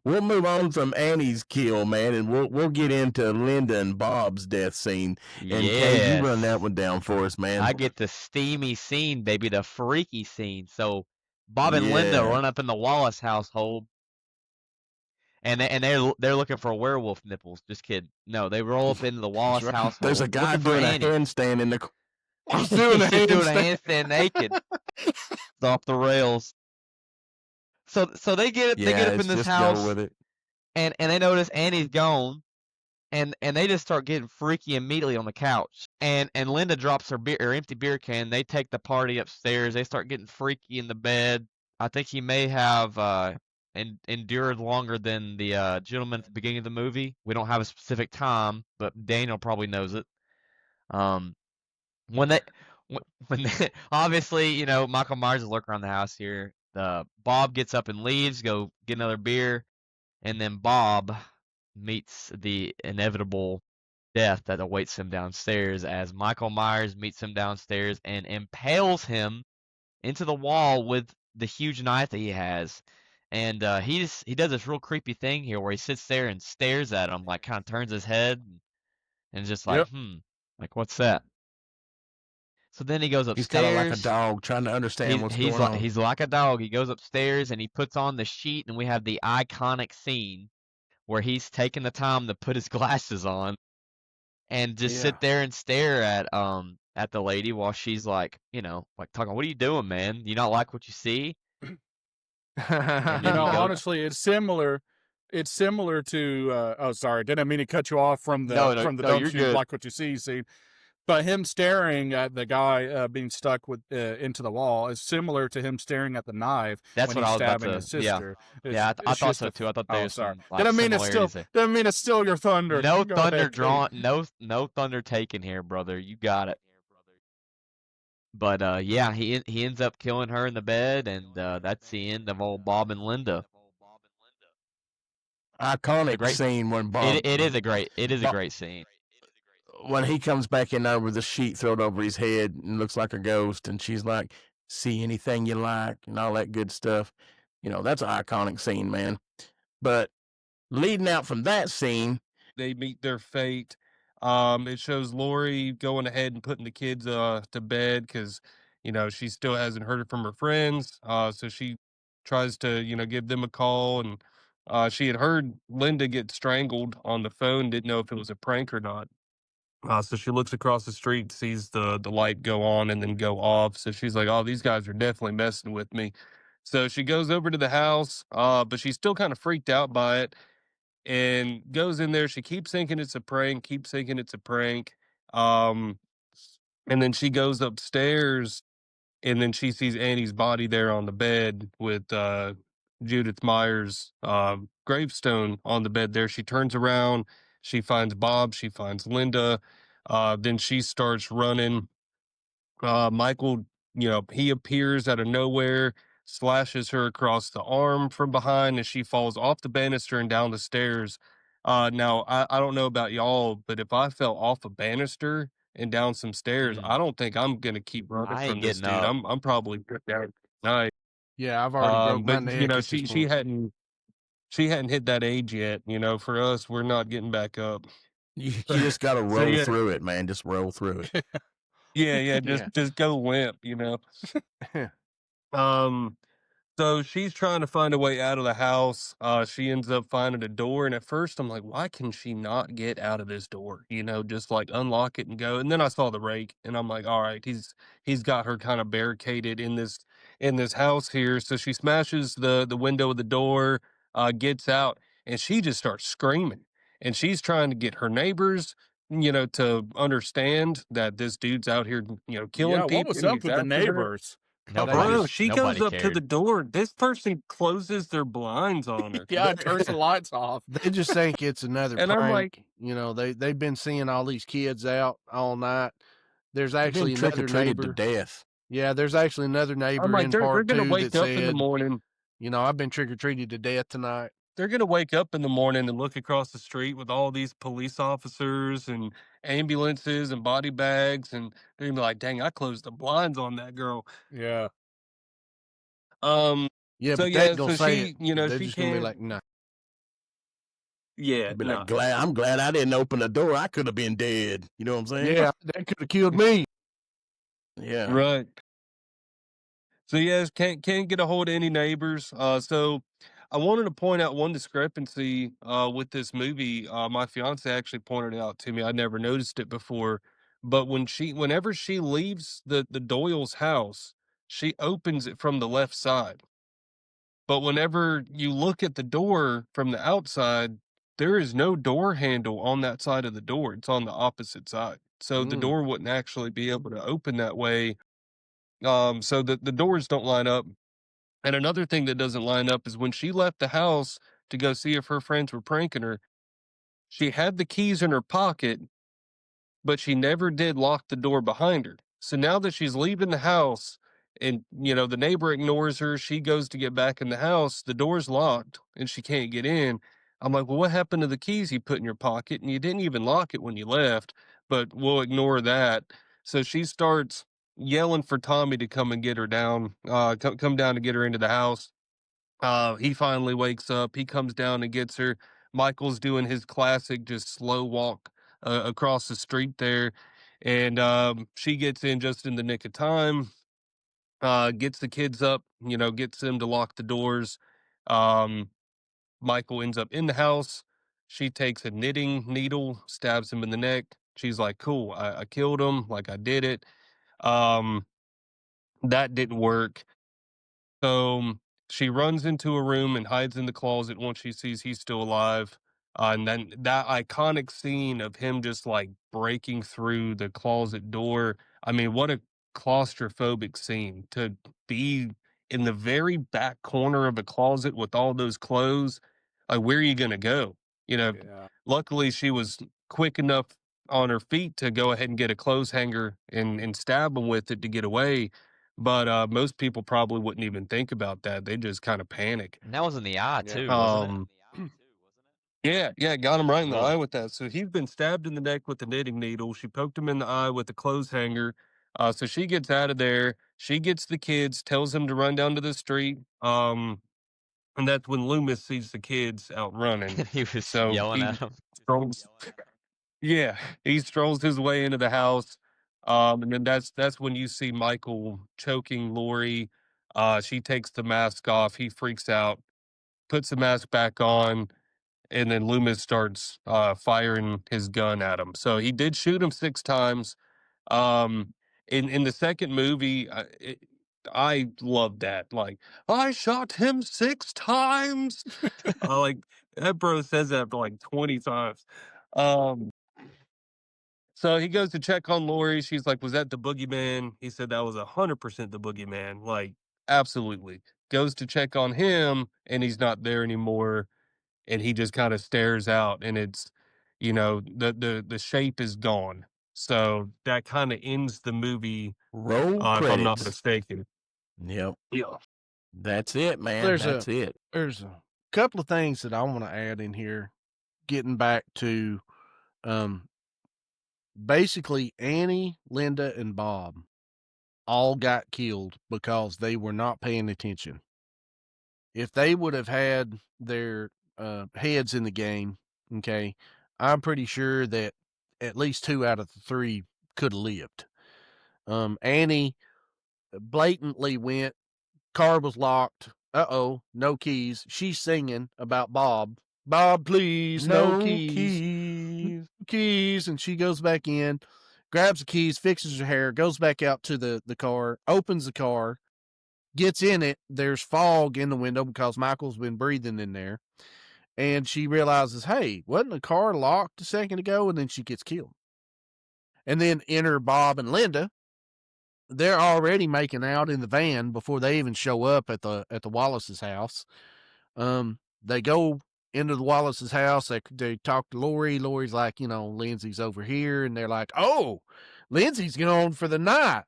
We'll move on from Annie's kill, man, and we'll get into Linda and Bob's death scene. And Kay, you run that one down for us, man. I get the steamy scene, baby, the freaky scene. So Bob and Linda run up in the Wallace household, and they're looking for werewolf nipples. Just kidding. No, they roll up into the Wallace household. There's a guy doing a handstand in the. He's doing a handstand naked. It's off the rails. So they get up in this house, go with it. and they notice Annie's gone, and they just start getting freaky immediately on the couch. And Linda drops her empty beer can. They take the party upstairs. They start getting freaky in the bed. I think he may have endured longer than the gentleman at the beginning of the movie. We don't have a specific time, but Daniel probably knows it. When they obviously, you know, Michael Myers is lurking around the house here. Bob gets up and leaves, go get another beer, and then Bob meets the inevitable death that awaits him downstairs as Michael Myers meets him downstairs and impales him into the wall with the huge knife that he has. And he does this real creepy thing here where he sits there and stares at him, like kind of turns his head and just like, like, what's that? So then he goes upstairs. He's kind of like a dog trying to understand what's going on. He's like a dog. He goes upstairs and he puts on the sheet, and we have the iconic scene where he's taking the time to put his glasses on and just sit there and stare at the lady while she's like, you know, like talking, "What are you doing, man? You not like what you see?" You know, honestly, it's similar. It's similar to. Oh, sorry, didn't mean to cut you off from the don't you like what you see scene. But him staring at the guy being stuck with into the wall is similar to him staring at the knife. That's when what he's I was stabbing about his to. sister. Yeah, I thought so too. I thought there was sorry. some, like, Didn't mean to steal your thunder. No thunder drawn. No thunder taken here, brother. You got it. But yeah, he ends up killing her in the bed, and that's the end of old Bob and Linda. Iconic scene when Bob. It is a great scene. When he comes back in there with the sheet thrown over his head and looks like a ghost, and she's like, "See anything you like," and all that good stuff. You know, that's an iconic scene, man. But leading out from that scene, they meet their fate. It shows Laurie going ahead and putting the kids to bed because, you know, she still hasn't heard from her friends. So she tries to, you know, give them a call, and she had heard Linda get strangled on the phone, didn't know if it was a prank or not. So she looks across the street, sees the light go on and then go off. So she's like, "Oh, these guys are definitely messing with me." So she goes over to the house, but she's still kind of freaked out by it and goes in there. She keeps thinking it's a prank, Um, and then she goes upstairs, and then she sees Annie's body there on the bed with Judith Myers' gravestone on the bed there. She turns around. She finds Bob. She finds Linda. Then she starts running. Michael, you know, he appears out of nowhere, slashes her across the arm from behind, and she falls off the banister and down the stairs. Now, I don't know about y'all, but if I fell off a banister and down some stairs, I don't think I'm going to keep running from this dude. I'm probably down tonight. Yeah, I've already broke my neck. You know, she hadn't she hadn't hit that age yet. You know, for us, we're not getting back up. You just got to So, roll yeah. through it, man. Just roll through it. Yeah, Yeah. just go limp, you know. Um, so she's trying to find a way out of the house. She ends up finding a door, and at first I'm like, why can she not get out of this door? You know, just like unlock it and go. And then I saw the rake, and I'm like, all right, he's got her kind of barricaded in this house here. So she smashes the window of the door, gets out, and she just starts screaming. And she's trying to get her neighbors, you know, to understand that this dude's out here, you know, killing Yeah, what people. was And up he's with the after her. neighbors? Bro, she goes Nobody up to cared. the door. This person closes their blinds on her. Yeah, turns the lights off. They just think it's another And I'm like, prank. You know, they've been seeing all these kids out all night. There's They've actually been trick or another treated to neighbor. death. Yeah, there's actually another I'm neighbor like, in they're part gonna 2 wake that up in the said, morning. you know, I've been trick or treated to death tonight. They're gonna wake up in the morning and look across the street with all these police officers and ambulances and body bags, and they're gonna be like, dang, I closed the blinds on that girl. Yeah. Yeah, So but they yeah, ain't gonna so say she, it. you know, They're she just gonna be can't. like, no. Yeah, You'd be no. like, I'm glad I didn't open the door. I could have been dead. You know what I'm saying? Yeah, that could have killed me. Yeah. Right. So yes, can't get a hold of any neighbors. So I wanted to point out one discrepancy with this movie. My fiance actually pointed it out to me. I never noticed it before. But whenever she leaves the Doyle's house, she opens it from the left side. But whenever you look at the door from the outside, there is no door handle on that side of the door. It's on the opposite side. So the door wouldn't actually be able to open that way. So the doors don't line up. And another thing that doesn't line up is when she left the house to go see if her friends were pranking her, she had the keys in her pocket, but she never did lock the door behind her. So now that she's leaving the house and, you know, the neighbor ignores her, she goes to get back in the house, the door's locked and she can't get in. I'm like, well, what happened to the keys you put in your pocket? And you didn't even lock it when you left, but we'll ignore that. So she starts yelling for Tommy to come and get her down, come down to get her into the house. He finally wakes up. He comes down and gets her. Michael's doing his classic, just slow walk across the street there, and she gets in just in the nick of time. Gets the kids up, you know, gets them to lock the doors. Um, Michael ends up in the house. She takes a knitting needle, stabs him in the neck. She's like, "Cool, I killed him. Like I did it." Um, that didn't work. So she runs into a room and hides in the closet once she sees he's still alive. And then that iconic scene of him just like breaking through the closet door. I mean, what a claustrophobic scene to be in the very back corner of a closet with all those clothes. Like, where are you going to go? You know, Yeah. luckily she was quick enough on her feet to go ahead and get a clothes hanger and stab him with it to get away. But, most people probably wouldn't even think about that. They just kinda panic. And that was in the eye Yeah. too, wasn't it? Yeah, got him right in the Ugh. eye with that. So he's been stabbed in the neck with a knitting needle. She poked him in the eye with a clothes hanger. So she gets out of there. She gets the kids, tells them to run down to the street. And that's when Loomis sees the kids out running. He was So yelling he at him. strolls yeah, he strolls his way into the house. And then that's when you see Michael choking Lori. She takes the mask off. He freaks out, puts the mask back on, and then Loomis starts firing his gun at him. So he did shoot him 6 times. Um, in the second movie, I love that. Like, I shot him 6 times. Like that bro says that like 20 times. Um, so he goes to check on Lori. She's like, "Was that the boogeyman?" He said that was 100% the boogeyman. Like, absolutely. Goes to check on him, and he's not there anymore. And he just kind of stares out, and it's, you know, the shape is gone. So that kind of ends the movie, Roll if I'm not credits. mistaken. Yep. Yeah. That's it, man. There's That's it. There's a couple of things that I want to add in here. Getting back to, basically Annie, Linda, and Bob all got killed because they were not paying attention. If they would have had their heads in the game. Okay, I'm pretty sure that at least 2 out of the 3 could have lived. Annie blatantly went. Car was locked. No keys. She's singing about Bob. Bob, please, no keys. No keys. And she goes back in, grabs the keys, fixes her hair, goes back out to the car, opens the car, gets in it. There's fog in the window because Michael's been breathing in there. And she realizes, hey, wasn't the car locked a second ago? And then she gets killed. And then enter Bob and Linda. They're already making out in the van before they even show up at the Wallace's house. They go into the Wallace's house. They talk to Laurie. Laurie's like, Lindsay's over here, and they're like, oh, Lindsay's gone for the night.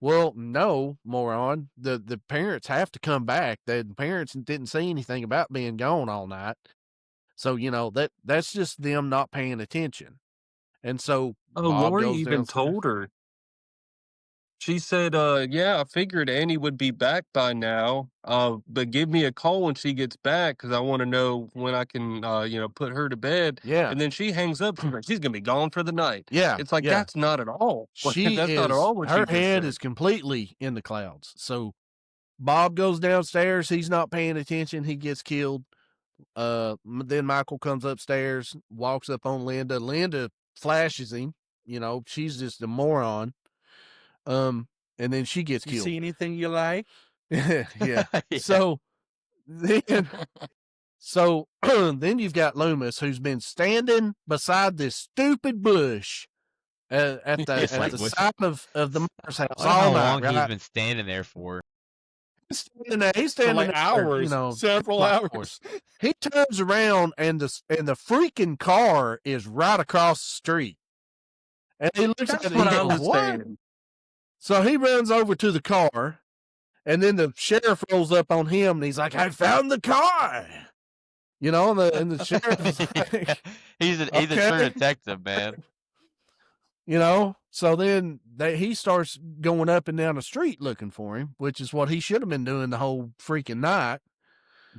Well, no, moron. The parents have to come back. The parents didn't say anything about being gone all night. So, that's just them not paying attention. And so Oh, Bob Lori goes even downstairs. told her. She said, yeah, I figured Annie would be back by now, but give me a call when she gets back because I want to know when I can, put her to bed. Yeah. And then she hangs up. She's going to be gone for the night. Yeah. It's like, yeah. That's not at all. She That's is, not at all what she her just head said. is completely in the clouds. So Bob goes downstairs. He's not paying attention. He gets killed. Then Michael comes upstairs, walks up on Linda. Linda flashes him. She's just a moron. And then she gets You killed. see anything you like? yeah. Yeah. So then then you've got Loomis, who's been standing beside this stupid bush at It's like, the what- side of the Myers house I don't know all how night. long he's Right? been standing there for. He's standing For like there, hours, several hours. He turns around and the freaking car is right across the street. And he looks That's at it what and I goes, was what? saying. So he runs over to the car, and then the sheriff rolls up on him, and he's like, I found the car. And the sheriff is like, he's a true detective, man. So then he starts going up and down the street looking for him, which is what he should have been doing the whole freaking night.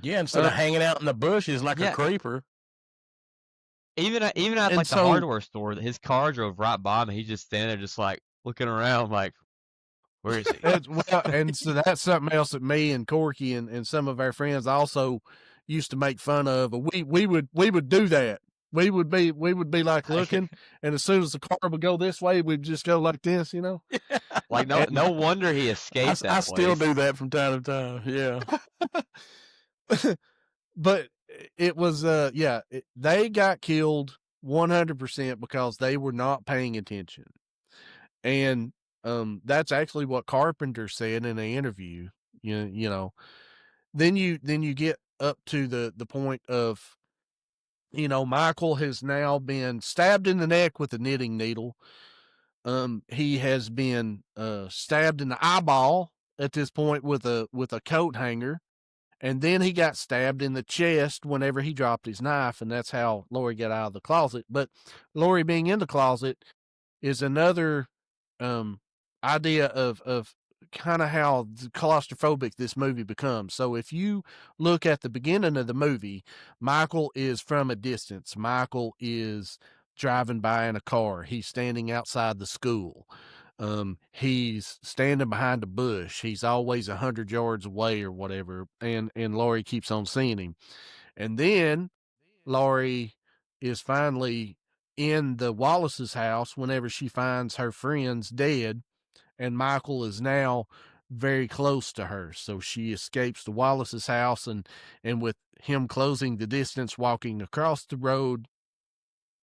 Yeah, instead of hanging out in the bushes like a creeper. Even at like the hardware store, his car drove right by him. He's just standing there, just like looking around, like, where is he? And so that's something else that me and Corky and some of our friends also used to make fun of. We would do that. We would be like looking, and as soon as the car would go this way, we'd just go like this, Like no wonder he escaped. I still do that from time to time. Yeah. But it was they got killed 100% because they were not paying attention. And that's actually what Carpenter said in an interview. Then you get up to the point of, Michael has now been stabbed in the neck with a knitting needle. He has been stabbed in the eyeball at this point with a coat hanger. And then he got stabbed in the chest whenever he dropped his knife, and that's how Laurie got out of the closet. But Laurie being in the closet is another idea of kind of how claustrophobic this movie becomes. So if you look at the beginning of the movie, Michael is from a distance. Michael is driving by in a car. He's standing outside the school. He's standing behind a bush. He's always 100 yards away or whatever. And Laurie keeps on seeing him. And then Laurie is finally in the Wallace's house whenever she finds her friends dead. And Michael is now very close to her. So she escapes the Wallace's house, and with him closing the distance, walking across the road,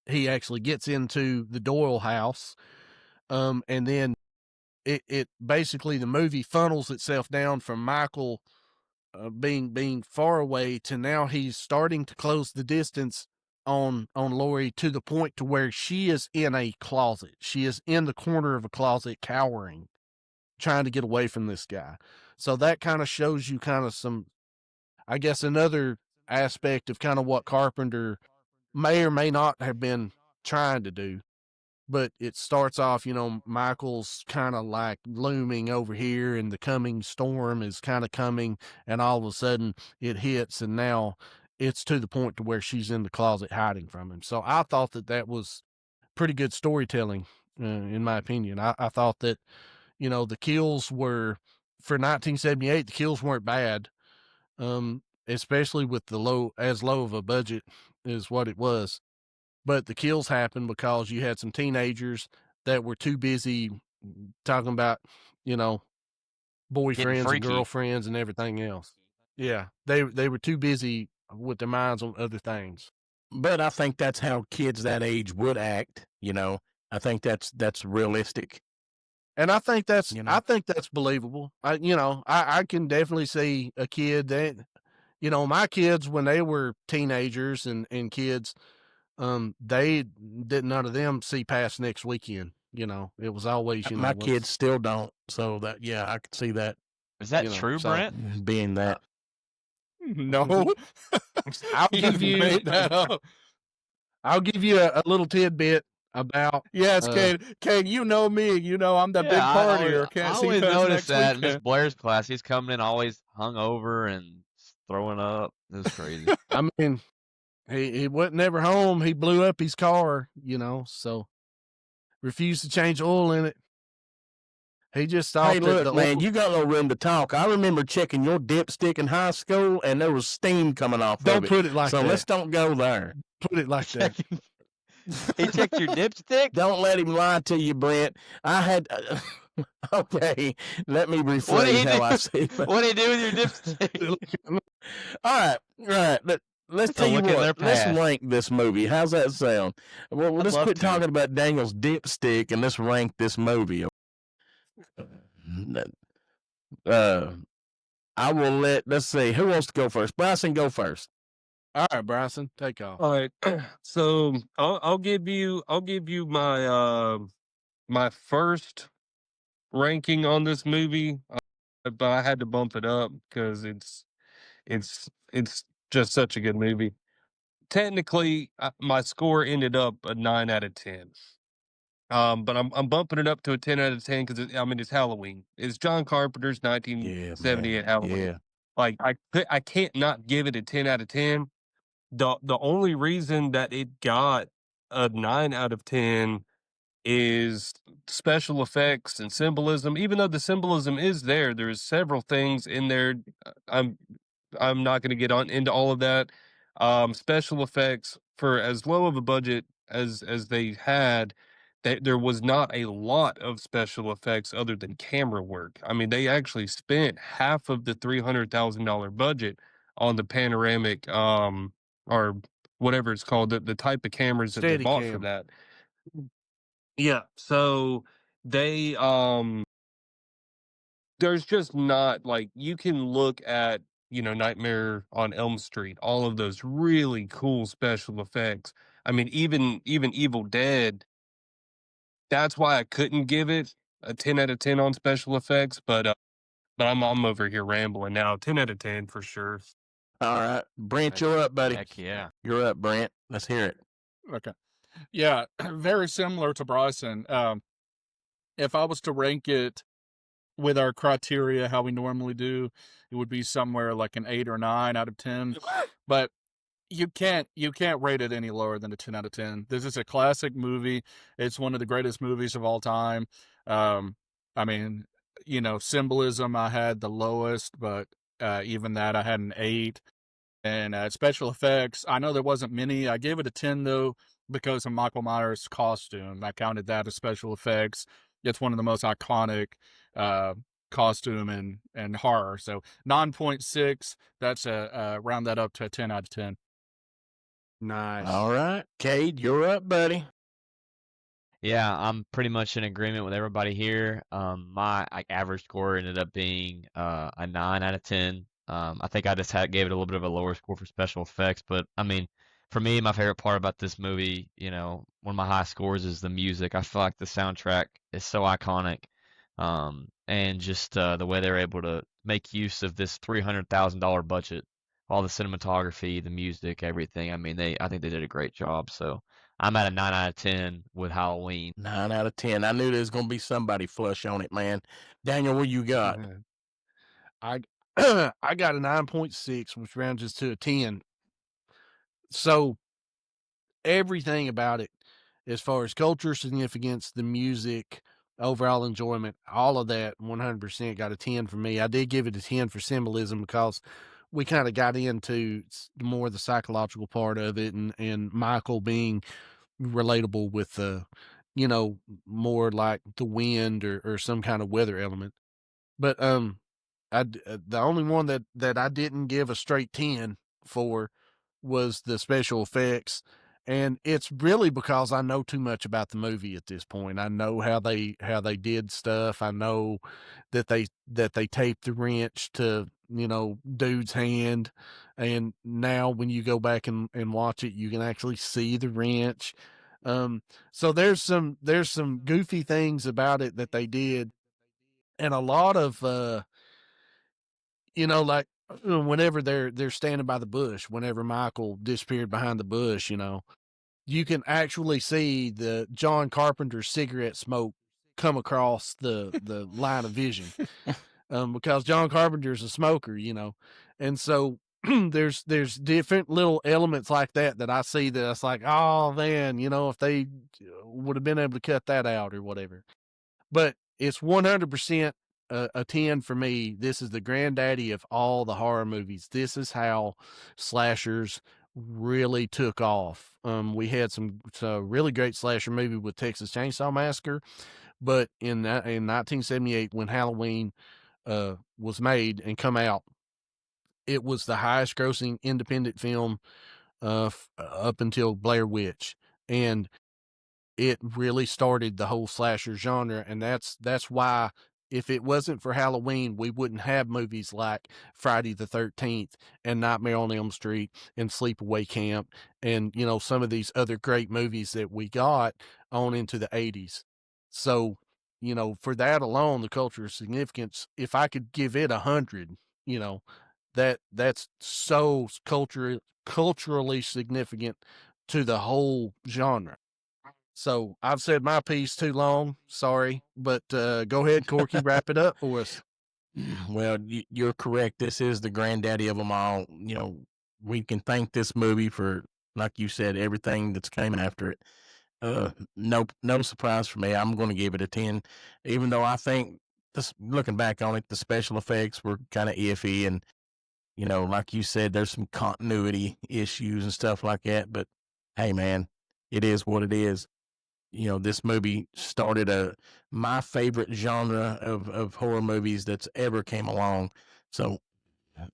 he actually gets into the Doyle house. And then it basically, the movie funnels itself down from Michael being far away to now he's starting to close the distance on Laurie to the point to where she is in a closet. She is in the corner of a closet, cowering, trying to get away from this guy. So that kind of shows you kind of some, I guess, another aspect of kind of what Carpenter may or may not have been trying to do. But it starts off, Michael's kind of like looming over here, and the coming storm is kind of coming, and all of a sudden it hits, and now it's to the point to where she's in the closet hiding from him. So I thought that was pretty good storytelling, in my opinion. I thought that, the kills were, for 1978, the kills weren't bad, especially with the low of a budget is what it was. But the kills happened because you had some teenagers that were too busy talking about, boyfriends and girlfriends and everything else. Yeah, they were too busy with their minds on other things. But I think that's how kids that age would act. I think that's realistic. And I think that's believable. I can definitely see a kid that, my kids when they were teenagers and kids, they didn't, none of them see past next weekend. It was always, my kids still don't. So that, yeah, I could see that. Is that true, Brent? Being that. No. I'll give you made that up. I'll give you a little tidbit about. Yes, Kane, you know me. I'm the big partier. I always notice that in Miss Blair's class, he's coming in always hungover and throwing up. It was crazy. I mean, he wasn't ever home. He blew up his car, so refused to change oil in it. He just thought, hey, look, man, you got no room to talk. I remember checking your dipstick in high school, and there was steam coming off of it. Don't put it like that. So let's don't go there. Put it like that. He checked your dipstick? Don't let him lie to you, Brent. I had... okay, let me rephrase how I say it. What did he do with your dipstick? All right. Let's tell you what. Let's rank this movie. How's that sound? Well, let's quit talking about Daniel's dipstick and let's rank this movie. I will let's see, who wants to go first? Bryson, go first. All right, Bryson, take off. All right. So I'll give you my my first ranking on this movie, but I had to bump it up because it's just such a good movie. Technically, my score ended up a 9 out of 10. But I'm bumping it up to a 10 out of 10 because it's Halloween. It's John Carpenter's 1978 Halloween. Yeah. Like I can't not give it a 10 out of 10. The only reason that it got a 9 out of 10 is special effects and symbolism. Even though the symbolism is there's several things in there. I'm not going to get into all of that. Special effects, for as low of a budget as they had, there was not a lot of special effects other than camera work. I mean, they actually spent half of the $300,000 budget on the panoramic, or whatever it's called, the type of cameras that they bought for that. Yeah, so they there's just not, like, you can look at, Nightmare on Elm Street, all of those really cool special effects. I mean, even Evil Dead, that's why I couldn't give it a 10 out of 10 on special effects, but I'm over here rambling now. 10 out of 10 for sure. All right, Brent, you're up, buddy. Heck yeah. You're up, Brent. Let's hear it. Okay. Yeah, very similar to Bryson. If I was to rank it with our criteria, how we normally do, it would be somewhere like an 8 or 9 out of 10. But you can't rate it any lower than a 10 out of 10. This is a classic movie. It's one of the greatest movies of all time. I mean, symbolism, I had the lowest, but even that I had an 8. And special effects, I know there wasn't many. I gave it a 10 though because of Michael Myers' costume. I counted that as special effects. It's one of the most iconic costume and horror. So 9.6. That's round that up to a 10 out of 10. Nice. All right, Cade, you're up, buddy. Yeah, I'm pretty much in agreement with everybody here. My average score ended up being a 9 out of 10. I think I just gave it a little bit of a lower score for special effects, but I mean, for me, my favorite part about this movie, one of my high scores is the music. I feel like the soundtrack is so iconic, and just the way they're able to make use of this $300,000 budget, all the cinematography, the music, everything. I mean, I think they did a great job. So I'm at a 9 out of 10 with Halloween. 9 out of 10. I knew there was going to be somebody flush on it, man. Daniel, what you got? I got a 9.6, which rounds us to a 10. So everything about it, as far as culture significance, the music, overall enjoyment, all of that, 100% got a 10 for me. I did give it a 10 for symbolism because we kind of got into more the psychological part of it, and Michael being relatable with the, more like the wind or some kind of weather element. But the only one that I didn't give a straight 10 for was the special effects. And it's really because I know too much about the movie at this point. I know how they did stuff. I know that they taped the wrench to, dude's hand. And now when you go back and watch it, you can actually see the wrench. So there's some goofy things about it that they did. And a lot of like whenever they're standing by the bush, whenever Michael disappeared behind the bush, you can actually see the John Carpenter cigarette smoke come across the line of vision, because John Carpenter's a smoker, and so there's different little elements like that I see that it's like, oh man, if they would have been able to cut that out or whatever. But it's 100% a 10 for me. This is the granddaddy of all the horror movies. This is how slashers really took off. We had some really great slasher movie with Texas Chainsaw Massacre, but in 1978, when Halloween was made and come out, it was the highest grossing independent film up until Blair Witch, and it really started the whole slasher genre. And that's why, if it wasn't for Halloween, we wouldn't have movies like Friday the 13th and Nightmare on Elm Street and Sleepaway Camp and, some of these other great movies that we got on into the 80s. So, for that alone, the cultural significance, if I could give it 100, that's so culturally significant to the whole genre. So I've said my piece too long. Sorry, but go ahead, Corky, wrap it up for us. Well, you're correct. This is the granddaddy of them all. We can thank this movie for, like you said, everything that's came after it. No surprise for me. I'm going to give it a 10, even though I think, looking back on it, the special effects were kind of iffy, and like you said, there's some continuity issues and stuff like that. But hey, man, it is what it is. This movie started my favorite genre of horror movies that's ever came along. So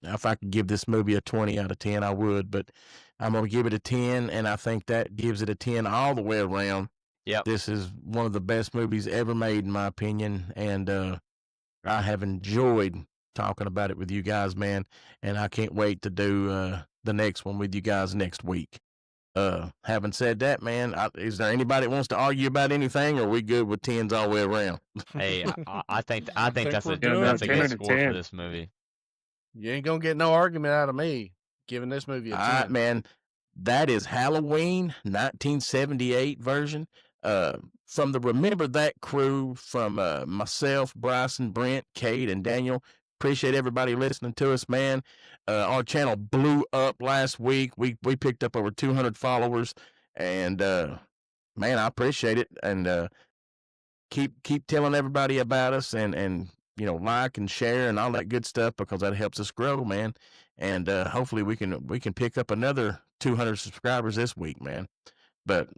if I could give this movie a 20 out of 10, I would, but I'm going to give it a 10, and I think that gives it a 10 all the way around. Yep. This is one of the best movies ever made, in my opinion, and I have enjoyed talking about it with you guys, man, and I can't wait to do the next one with you guys next week. Having said that, man, is there anybody that wants to argue about anything, or are we good with 10s all the way around? Hey, I think that's a that's good 10 score for 10. this movie. You ain't gonna get no argument out of me giving this movie a 10. All right, man. That is Halloween 1978 version. From the Remember That crew, from myself, Bryson, Brent, Kate, and Daniel. Appreciate everybody listening to us, man. Our channel blew up last week. We picked up over 200 followers, and man, I appreciate it. And keep telling everybody about us, and like and share and all that good stuff, because that helps us grow, man. And hopefully we can pick up another 200 subscribers this week, man. But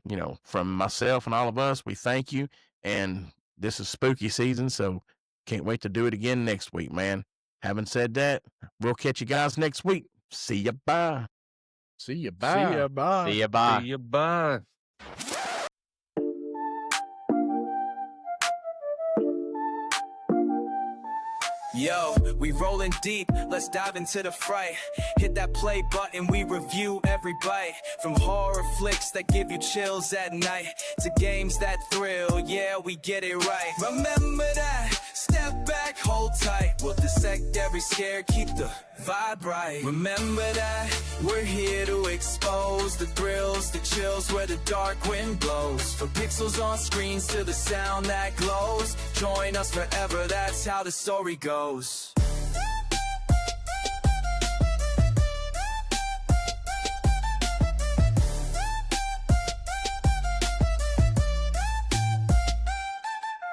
from myself and all of us, we thank you. And this is spooky season, so can't wait to do it again next week, man. Having said that, we'll catch you guys next week. See ya, bye. See ya, bye. See ya, bye. See ya, bye. See you, bye. Yo, we rolling deep, let's dive into the fray. Hit that play button, we review every bite. From horror flicks that give you chills at night, to games that thrill, yeah, we get it right. Remember that, step back, hold tight. We'll dissect every scare, keep the vibe right. Remember that, we're here to expose the thrills, the chills where the dark wind blows. From pixels on screens to the sound that glows. Join us forever, that's how the story goes.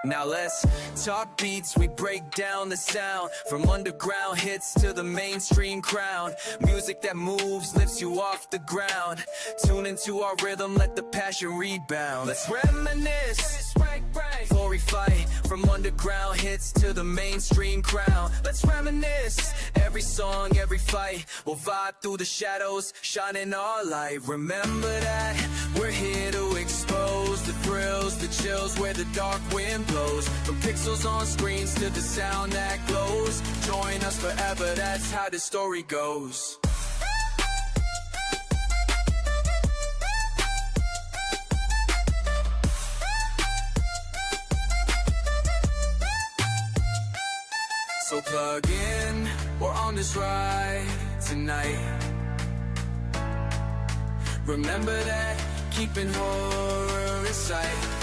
Now let's talk beats, we break down the sound. From underground hits to the mainstream crown. Music that moves, lifts you off the ground. Tune into our rhythm, let the passion rebound. Let's reminisce, before we fight. From underground hits to the mainstream crown. Let's reminisce, every song, every fight. We'll vibe through the shadows, shining our light. Remember that, we're here to expose the thrills, the chills, where the dark wind blows. From pixels on screens to the sound that glows. Join us forever, that's how the story goes. So plug in, we're on this ride tonight. Remember that, keeping horror in sight.